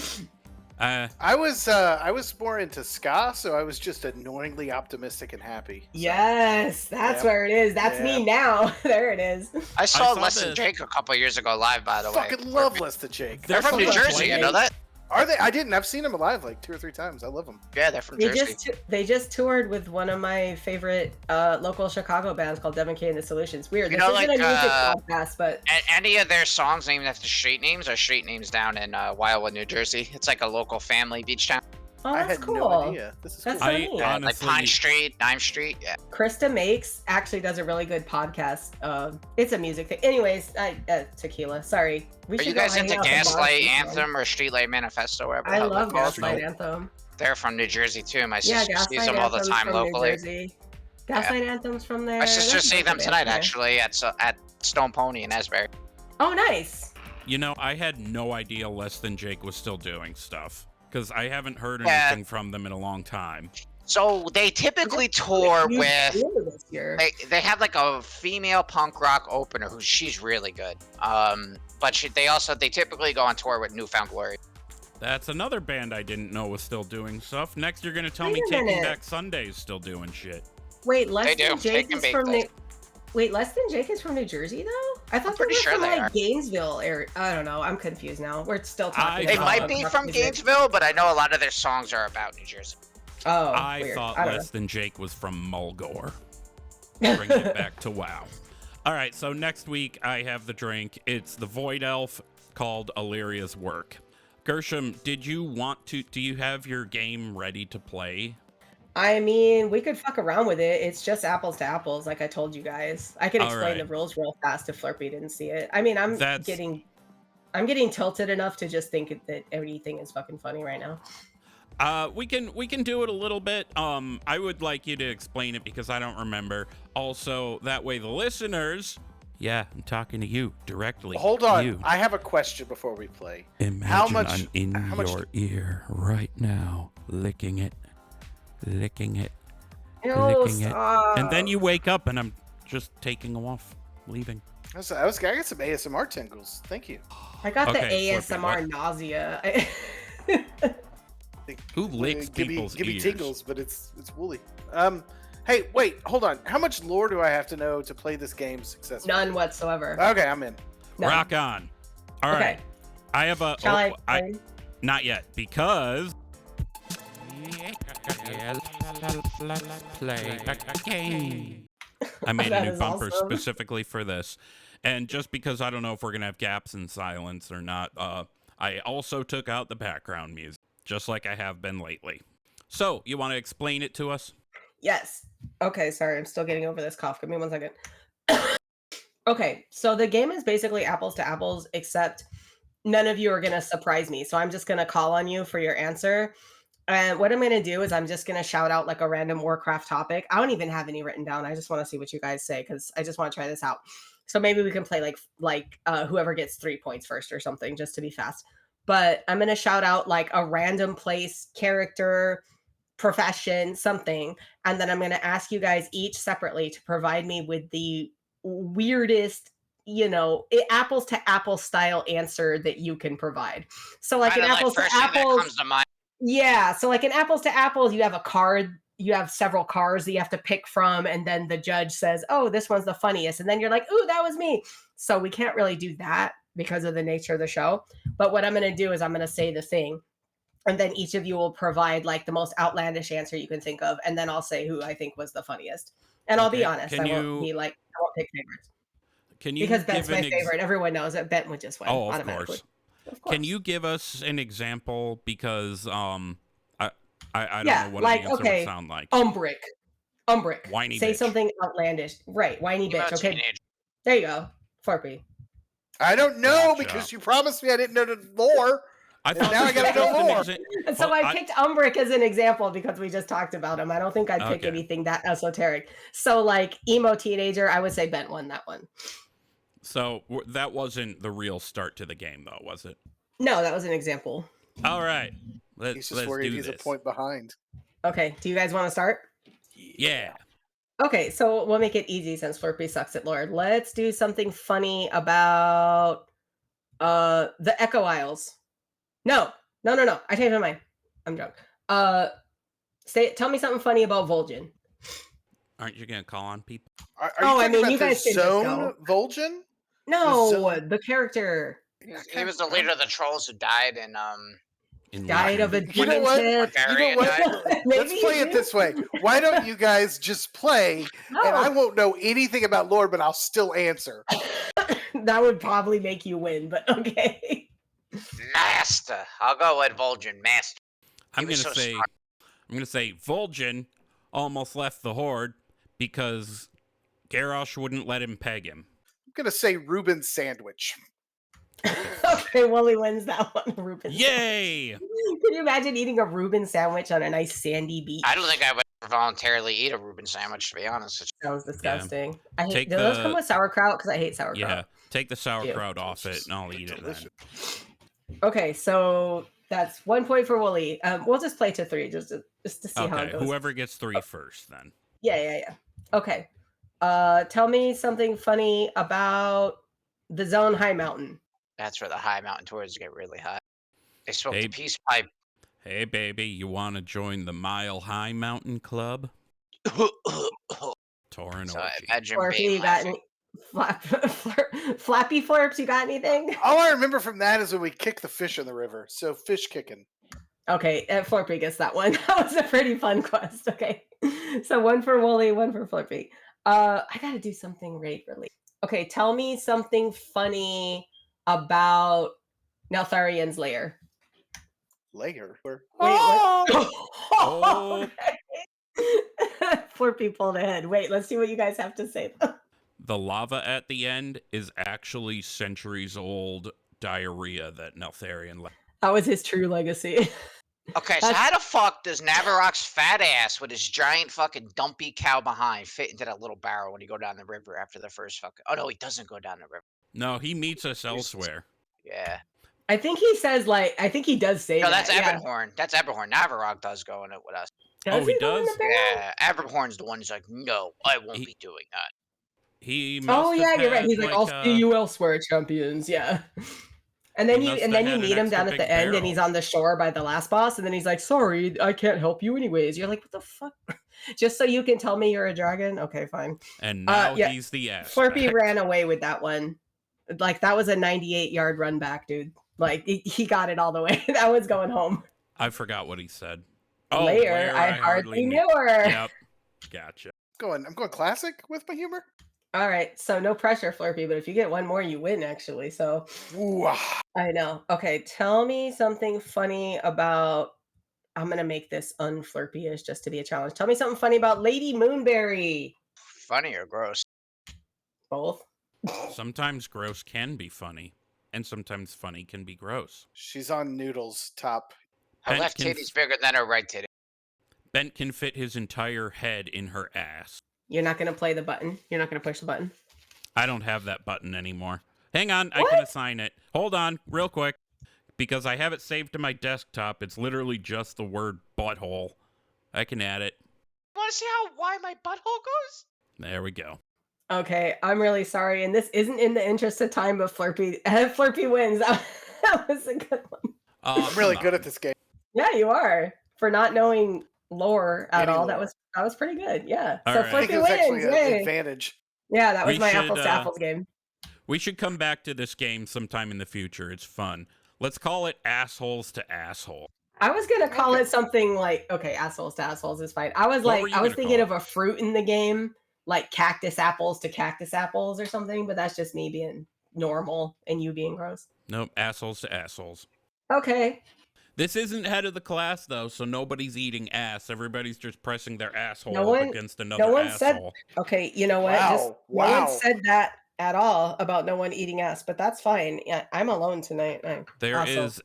I was more into ska, so I was just annoyingly optimistic and happy. So, Yes, that's Yep. where it is. That's me now. There it is. I saw saw Less Than this. Jake a couple years ago live, by the way. fucking love Less Than Jake. They're from New They're Jersey, you know that? Are they? I didn't. I've seen them alive like 2 or 3 times. I love them. Yeah, they're from They Jersey. they just toured with one of my favorite local Chicago bands called Devin K and the Solutions. Weird. You This know, isn't like, a music podcast, but Any of their songs named after street names are street names down in Wildwood, New Jersey. It's like a local family beach town. oh, I that's had cool. no idea. This is That's cool. so I neat. Like honestly, Pine Street, Dime Street. Yeah. Krista Makes actually does a really good podcast. It's a music thing. Anyways, tequila. Sorry. We Are should you go guys hang into out in Gaslight Boston. Anthem or Streetlight Manifesto? Wherever the I hell they're love called? Gaslight Anthem. They're from New Jersey too. My Yeah, sister sees Gaslight them all the Anthem's time from New locally. Jersey. Gaslight Anthem's from there. My sister That's a see bunch them of bands tonight there. actually at Stone Pony in Asbury. Oh, nice. you know, I had no idea Less Than Jake was still doing stuff, because I haven't heard Yeah. anything from them in a long time. So they typically tour New with. Zealand this year. They have like a female punk rock opener who she's really good. But they typically go on tour with Newfound Glory. That's another band I didn't know was still doing stuff. Next, you're gonna tell Wait me a Taking minute. Back Sunday's still doing shit. Wait, Less They Than do. Jake Take is and from bake New. Wait, Less Than Jake is from New Jersey though? I thought pretty they were sure from they like are. Gainesville area. I don't know. I'm confused now. We're still talking. They They about might punk be rock from music. Gainesville, but I know a lot of their songs are about New Jersey. Oh, I weird. thought I don't Less Than Jake was from Mulgore. Bring it back to WoW. All right, so next week I have the drink. It's the Void Elf called Alleria's Work. Gershom, do you have your game ready to play? I mean, we could fuck around with it. It's just apples to apples, like I told you guys. I can All explain the right. rules real fast if Flerpy didn't see it. I mean, I'm That's- getting tilted enough to just think that everything is fucking funny right now. We can do it a little bit. I would like you to explain it because I don't remember. Also, that way the listeners, yeah, I'm talking to you directly. Hold on. You. I have a question before we play. Imagine How much- I'm in how much- your ear right now, licking it, licking it, Ew, licking it, stop. and then you wake up and I'm just taking off, leaving. I got some ASMR tingles. Thank you. I got the Okay, Flerpy, ASMR what? nausea. Who licks give people's me ears? tingles, but it's woolly. Hey, wait, hold on. How much lore do I have to know to play this game successfully? None whatsoever. Okay, I'm in. None. Rock on. All right. Okay. I have a. Shall oh, I explain? Not yet, because. Play a game. I made a That new is bumper awesome. specifically for this. And just because I don't know if we're going to have gaps in silence or not, I also took out the background music, just like I have been lately. So, you want to explain it to us? Yes. Okay, sorry, I'm still getting over this cough. Give me 1 second. Okay, so the game is basically apples to apples, except none of you are going to surprise me. So I'm just going to call on you for your answer. And what I'm going to do is I'm just going to shout out like a random Warcraft topic. I don't even have any written down. I just want to see what you guys say because I just want to try this out. So maybe we can play like whoever gets 3 points first or something just to be fast. But I'm going to shout out like a random place, character, profession, something. And then I'm going to ask you guys each separately to provide me with the weirdest, apples to apple style answer that you can provide. So like an apples to first thing that apples. comes to mind. Yeah. So like in apples to apples, you have a card. You have several cards that you have to pick from. And then the judge says, oh, this one's the funniest. And then you're like, ooh, that was me. So we can't really do that because of the nature of the show. But what I'm going to do is I'm going to say the thing. And then each of you will provide like the most outlandish answer you can think of. And then I'll say who I think was the funniest. And I'll be honest. I won't pick favorites. Because Ben's my favorite. Everyone knows that Ben would just win automatically. Of course. Can you give us an example? Because I don't know what an answer would sound like. Umbric. Whiny Say bitch. Something outlandish. Right. Whiny bitch. Okay. Teenage. There you go. Flerpy. I don't know Gotcha. because you promised me I didn't know the lore. I thought now I gotta know more. So I picked Umbric as an example because we just talked about him. I don't think I'd pick Okay. anything that esoteric. So like emo teenager, I would say Ben won that one. So that wasn't the real start to the game, though, was it? No, that was an example. All right. He's just worried he's a point behind. Okay. Do you guys want to start? Yeah. Okay, so we'll make it easy since Flerpy sucks at lore. Let's do something funny about the Echo Isles. No. I changed my mind. I'm drunk. Tell me something funny about Vol'jin. Aren't you gonna call on people? Are you you guys can just zone go. Vol'jin? No, the character He was the leader of the trolls who died in died of a You know what? demon Barbarian died. Let's play it this way. Why don't you guys just play, and I won't know anything about lore, but I'll still answer. That would probably make you win, but okay. Master. I'll go with Vol'jin, Master. I'm was gonna so say, smart. Vol'jin almost left the Horde because Garrosh wouldn't let him peg him. I'm gonna say Reuben sandwich. Okay, Wooly wins that one. Reuben. Yay! Can you imagine eating a Reuben sandwich on a nice sandy beach? I don't think I would voluntarily eat a Reuben sandwich, to be honest. Sounds disgusting. I hate. Take Do those come with sauerkraut? Because I hate sauerkraut. Yeah, take the sauerkraut off it, and I'll eat it then. Delicious. Okay, so that's 1 point for Wooly. We'll just play to 3 just to see how it Okay, goes. whoever gets 3 first, then. Yeah. Okay. Tell me something funny about the Zone High Mountain. That's where the high mountain tours get really hot. They smoke Hey. the peace pipe. Hey, baby, you want to join the Mile High Mountain Club? Torn So orgy. imagine Flerpy, being you got laughing. any? Flappy Flirps, you got anything? All I remember from that is when we kicked the fish in the river. So fish kicking. Okay, Flerpy gets that one. That was a pretty fun quest. Okay, so 1 for Wooly, 1 for Flerpy. I gotta do something raid related. Okay, tell me something funny about Neltharian's lair. Layer. Wait, Oh! what? Flerpy pulled ahead. Wait, let's see what you guys have to say. The lava at the end is actually centuries-old diarrhea that Neltharion left. That was his true legacy. Okay, so how the fuck does Navarrock's fat ass with his giant fucking dumpy cow behind fit into that little barrel when you go down the river after the first fucking... Oh, no, he doesn't go down the river. No, he meets us elsewhere. Yeah. I think he says I think he does say No, that. that's Ebonhorn. That's Ebonhorn. Navarrock does go in it with us. Oh, he go in does? the barrel? Yeah, Ebonhorn's the one who's like, no, I won't be doing that. He must Oh yeah, have you're right. had, He's like, I'll see you elsewhere, champions. Yeah. And then He you must and have then you had an meet him down extra at the big end, and barrel. he's on the shore by the last boss, and then he's like, "Sorry, I can't help you anyways." You're like, "What the fuck?" Just so you can tell me you're a dragon? Okay, fine. And now yeah, he's the ass. Flerpy ran away with that one. Like that was a 98-yard run back, dude. Like he got it all the way. That was going home. I forgot what he said. Oh, Later, I hardly knew her. Yep. Gotcha. I'm going classic with my humor. All right, so no pressure, Flerpy, but if you get one more, you win, actually. So Ooh, I know. Okay, tell me something funny about. I'm gonna make this unflirpy-ish just to be a challenge. Tell me something funny about Lady Moonberry. Funny or gross? Both. Sometimes gross can be funny, and sometimes funny can be gross. she's on Noodle's top Her Bent left can titty's bigger than her right titty. Bent can fit his entire head in her ass. You're not gonna play the button. You're not gonna push the button. I don't have that button anymore. Hang on, I What? can assign it. Hold on, real quick. Because I have it saved to my desktop. It's literally just the word butthole. I can add it. Want to see how wide my butthole goes? There we go. Okay, I'm really sorry, and this isn't in the interest of time, but Flerpy wins. That was a good one. I'm really good at this game. Yeah, you are. For not knowing lore at Any all, lore. that was pretty good. Yeah. All So right. I think it Flerpy was actually wins. an Yay. advantage. Yeah, that was We my should, apples to apples game. We should come back to this game sometime in the future. It's fun. Let's call it Assholes to Asshole. I was gonna call it something like, okay, assholes to assholes is fine. I was What were like, you I was gonna thinking call of a fruit in the game, like cactus apples to cactus apples or something, but that's just me being normal and you being gross. Nope, Assholes to Assholes. Okay. This isn't head of the class, though, so nobody's eating ass. Everybody's just pressing their asshole No up one- against another no one said- asshole. Okay, you know what? Wow, Just no wow. one said that at all about no one eating ass, but that's fine. Yeah, I'm alone tonight. There also, is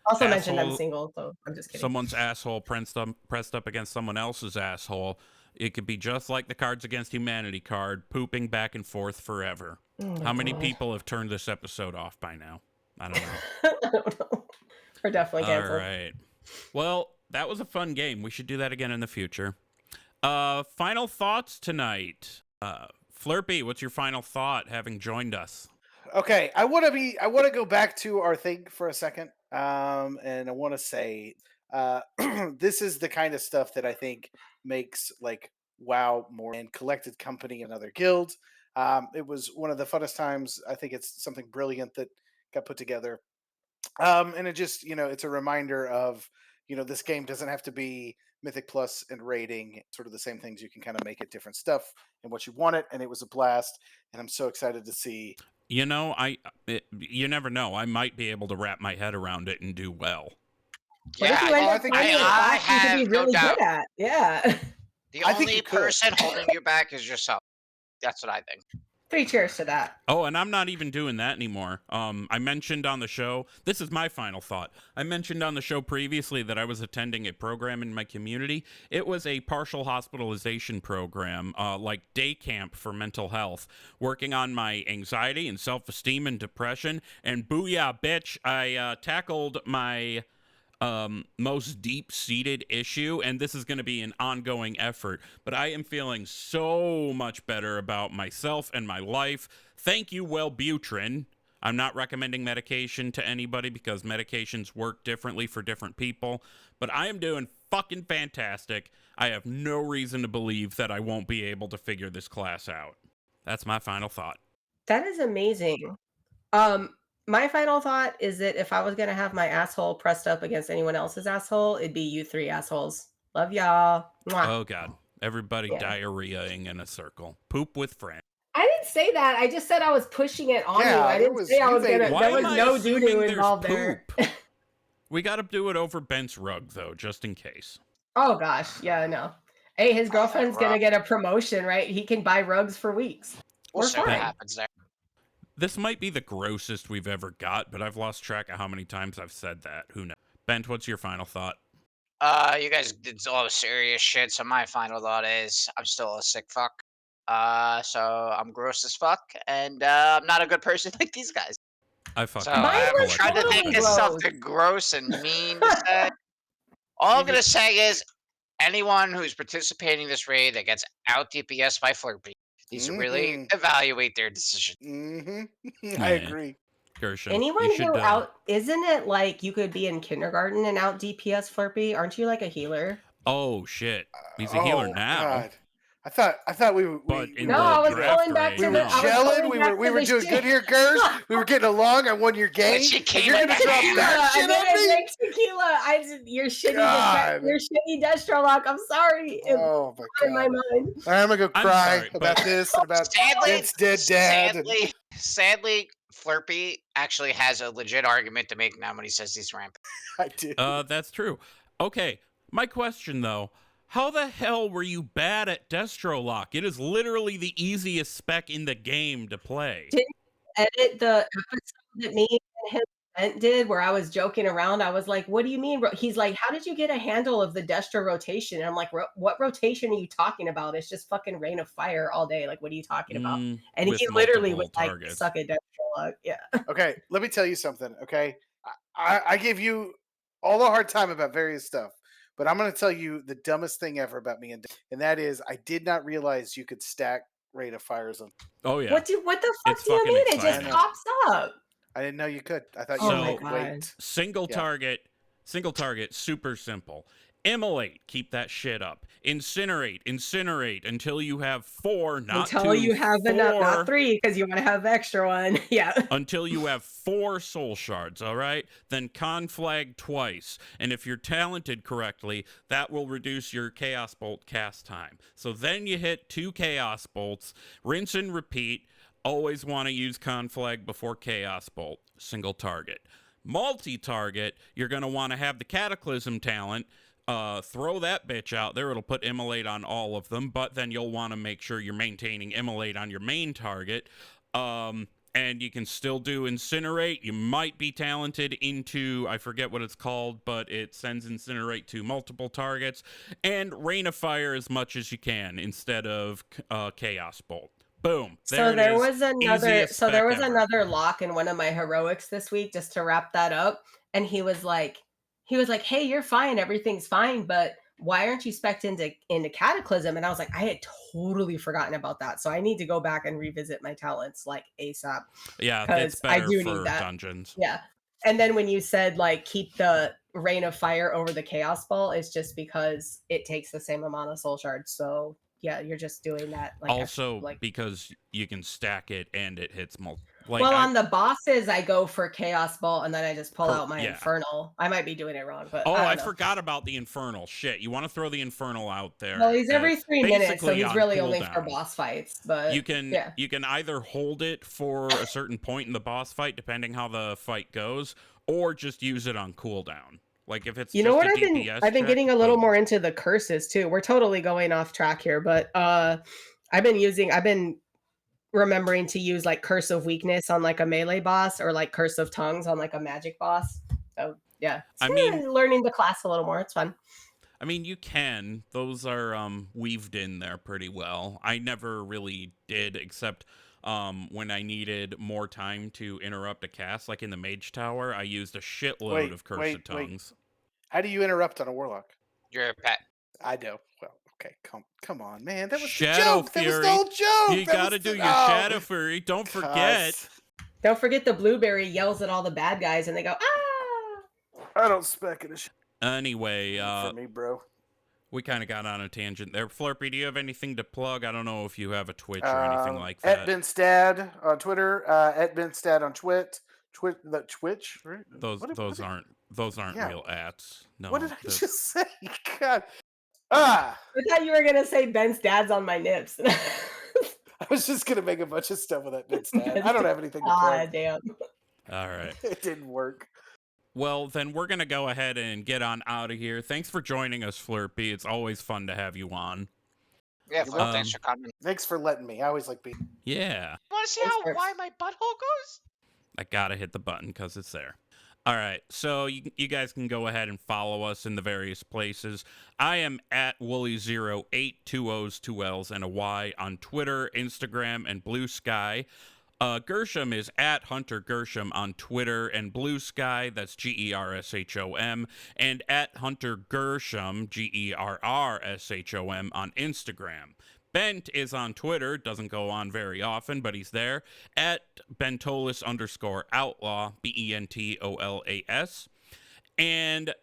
also mentioned I'm asshole- single, so I'm just kidding. someone's asshole pressed up against someone else's asshole. It could be just like the Cards Against Humanity card, pooping back and forth forever. Oh my How many God. people have turned this episode off by now? I don't know. I don't know. We're definitely All canceled. right. Well, that was a fun game. We should do that again in the future. Final thoughts tonight. Flerpy, what's your final thought having joined us? Okay, I want to go back to our thing for a second, and I want to say, this is the kind of stuff that I think makes like WoW more and collected company and other guilds. It was one of the funnest times. I think it's something brilliant that got put together, and it just it's a reminder of this game doesn't have to be Mythic Plus and rating, sort of the same things. You can kind of make it different stuff and what you want it, and it was a blast. And I'm so excited to see. You never know. I might be able to wrap my head around it and do well. What Yeah, if you end I up think finding I a class you have could be no really doubt. good at? Yeah. The I think only you could. person holding you back is yourself. That's what I think. 3 cheers to that. Oh, and I'm not even doing that anymore. I mentioned on the show, this is my final thought. I mentioned on the show previously that I was attending a program in my community. It was a partial hospitalization program, like day camp for mental health, working on my anxiety and self-esteem and depression. And booyah, bitch, I tackled my most deep-seated issue, and this is going to be an ongoing effort, but I am feeling so much better about myself and my life. Thank you, Wellbutrin. I'm not recommending medication to anybody because medications work differently for different people, but I am doing fucking fantastic. I have no reason to believe that I won't be able to figure this class out. That's my final thought. That is amazing. My final thought is that if I was gonna have my asshole pressed up against anyone else's asshole, it'd be you 3 assholes. Love y'all. Mwah. Oh, God. Everybody Yeah. diarrheaing in a circle. Poop with friends. I didn't say that. I just said I was pushing it on Yeah, you. I it didn't was- say I you was made gonna. it. Why There was am I no assuming doo-doo there's involved there. poop? We got to do it over Bent's rug, though, just in case. Oh gosh, yeah, no. Hey, his girlfriend's gonna rug. get a promotion, right? He can buy rugs for weeks. We'll We're see what fine. happens there. This might be the grossest we've ever got, but I've lost track of how many times I've said that. Who knows? Bent, what's your final thought? You guys did all the serious shit, so my final thought is I'm still a sick fuck. So I'm gross as fuck, and I'm not a good person like these guys. I fucking So Mine I'm was trying to totally think of gross. something gross and mean to say. All I'm gonna say is anyone who's participating in this raid that gets out DPS by Flerpy needs to really evaluate their decision. I agree. Gershom. Anyone you should, who out isn't it like you could be in kindergarten and out DPS Flerpy? Aren't you like a healer? Oh, shit. He's a healer Oh, now. God. I thought we But in No, the I was draft going back grade, to we the. were no. I was gelling. going We back were to the doing shit. good here, Gers. We were getting along. I won your game. she And came you're in gonna drop tequila, that And shit then on it me. makes tequila. Your shitty, God. your shitty Destro lock. I'm sorry. It Oh my in my God! mind. All right, I'm gonna go I'm cry sorry, about but- this and about Sadly, Vince dead dad. and- sadly, Flerpy actually has a legit argument to make now when he says he's rampant. I do. That's true. Okay, my question, though. How the hell were you bad at Destro Lock? It is literally the easiest spec in the game to play. Edit the episode that me and him Bent did, where I was joking around. I was like, "What do you mean?" He's like, "How did you get a handle of the Destra rotation?" And I'm like, "What rotation are you talking about? It's just fucking rain of fire all day. Like, what are you talking about?" And with he literally was multiple like, targets. "Suck it, Destra." Yeah. Okay, let me tell you something. Okay, I give you all the hard time about various stuff, but I'm going to tell you the dumbest thing ever about me, and that is I did not realize you could stack rate of fires on. Oh yeah. What the fuck It's do you fucking mean? It just exciting. pops up. I didn't know you could. I thought Oh you my had to God. wait. Single target, super simple. Immolate, keep that shit up. Incinerate until you have 4, not Until 2, you have 4, enough, not 3, because you want to have extra one. Yeah. until you have 4 soul shards, all right? Then conflag twice. And if you're talented correctly, that will reduce your Chaos Bolt cast time. So then you hit 2 Chaos Bolts, rinse and repeat. Always want to use conflag before Chaos Bolt. Single target. Multi-target, you're going to want to have the Cataclysm talent. Throw that bitch out there. It'll put Immolate on all of them, but then you'll want to make sure you're maintaining Immolate on your main target. And you can still do Incinerate. You might be talented into, I forget what it's called, but it sends Incinerate to multiple targets. And Rain of Fire as much as you can instead of Chaos Bolt. Boom. So there was ever. another lock in one of my heroics this week, just to wrap that up. And he was like, "Hey, you're fine, everything's fine, but why aren't you spec'd into Cataclysm?" And I was like, I had totally forgotten about that. So I need to go back and revisit my talents like ASAP. Yeah, it's Because I better do for need that. dungeons. Yeah. And then when you said like keep the Rain of Fire over the Chaos Ball, it's just because it takes the same amount of soul shards. So yeah, you're just doing that. Like Also, because you can stack it and it hits multiple. Like, on the bosses, I go for Chaos Ball and then I just pull out my yeah. Infernal. I might be doing it wrong, but I don't know. forgot about the Infernal. Shit, you want to throw the Infernal out there. Well, he's every 3 minutes, so basically he's on really only cooldown. for boss fights. But You can either hold it for a certain point in the boss fight, depending how the fight goes, or just use it on cooldown. Like if it's you know just what a I've been DPS getting a check, little boom. more into the curses too. We're totally going off track here, but I've been remembering to use like Curse of Weakness on like a melee boss, or like Curse of Tongues on like a magic boss. So yeah, learning the class a little more. It's fun. I mean, you can. Those are weaved in there pretty well. I never really did, except when I needed more time to interrupt a cast, like in the Mage Tower, I used a shitload of Curse of Tongues. How do you interrupt on a Warlock? You're a pet. I do. Well, okay, come on, man. That was Shadow the joke. Fury. That was the whole joke. You gotta do your Shadow Fury. Don't forget. Don't forget the Blueberry yells at all the bad guys and they go, ah! I don't spec it. Anyway, for me, bro. We kind of got on a tangent there. Flerpy, do you have anything to plug? I don't know if you have a Twitch or anything like that. At Benstad on Twitter. At Benstad on Twitch. Twitch, right? Those aren't real ats. No. What did I just say? God. I thought you were gonna say Ben's dad's on my nips. I was just gonna make a bunch of stuff with that Benstad. I don't have anything to plug. Damn. All right. It didn't work. Well, then we're going to go ahead and get on out of here. Thanks for joining us, Flerpy. It's always fun to have you on. Yeah, well, thanks for coming. Thanks for letting me. I always like being. Yeah. You want to see why my butthole goes? I got to hit the button because it's there. All right, so you guys can go ahead and follow us in the various places. I am at Wooly08, 2 O's, 2 L's, and a Y on Twitter, Instagram, and Blue Sky. Gershom is at Hunter Gershom on Twitter and Blue Sky, that's Gershom, and at Hunter Gershom, Gerrshom, on Instagram. Bent is on Twitter, doesn't go on very often, but he's there, at Bentolas_outlaw, Bentolas. And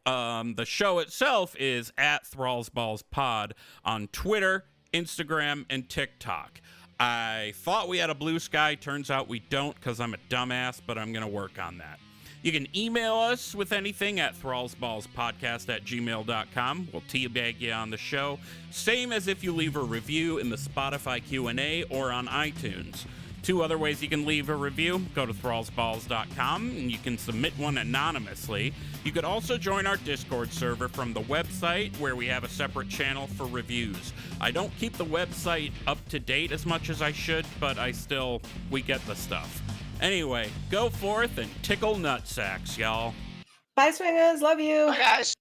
the show itself is at Thrall's Balls Pod on Twitter, Instagram, and TikTok. I thought we had a Blue Sky. Turns out we don't because I'm a dumbass, but I'm going to work on that. You can email us with anything at thrallsballspodcast@gmail.com. We'll teabag you on the show. Same as if you leave a review in the Spotify Q&A or on iTunes. 2 other ways you can leave a review. Go to thrallsballs.com and you can submit one anonymously. You could also join our Discord server from the website where we have a separate channel for reviews. I don't keep the website up to date as much as I should, but we get the stuff. Anyway, go forth and tickle nutsacks, y'all. Bye, swingers. Love you. Bye, guys.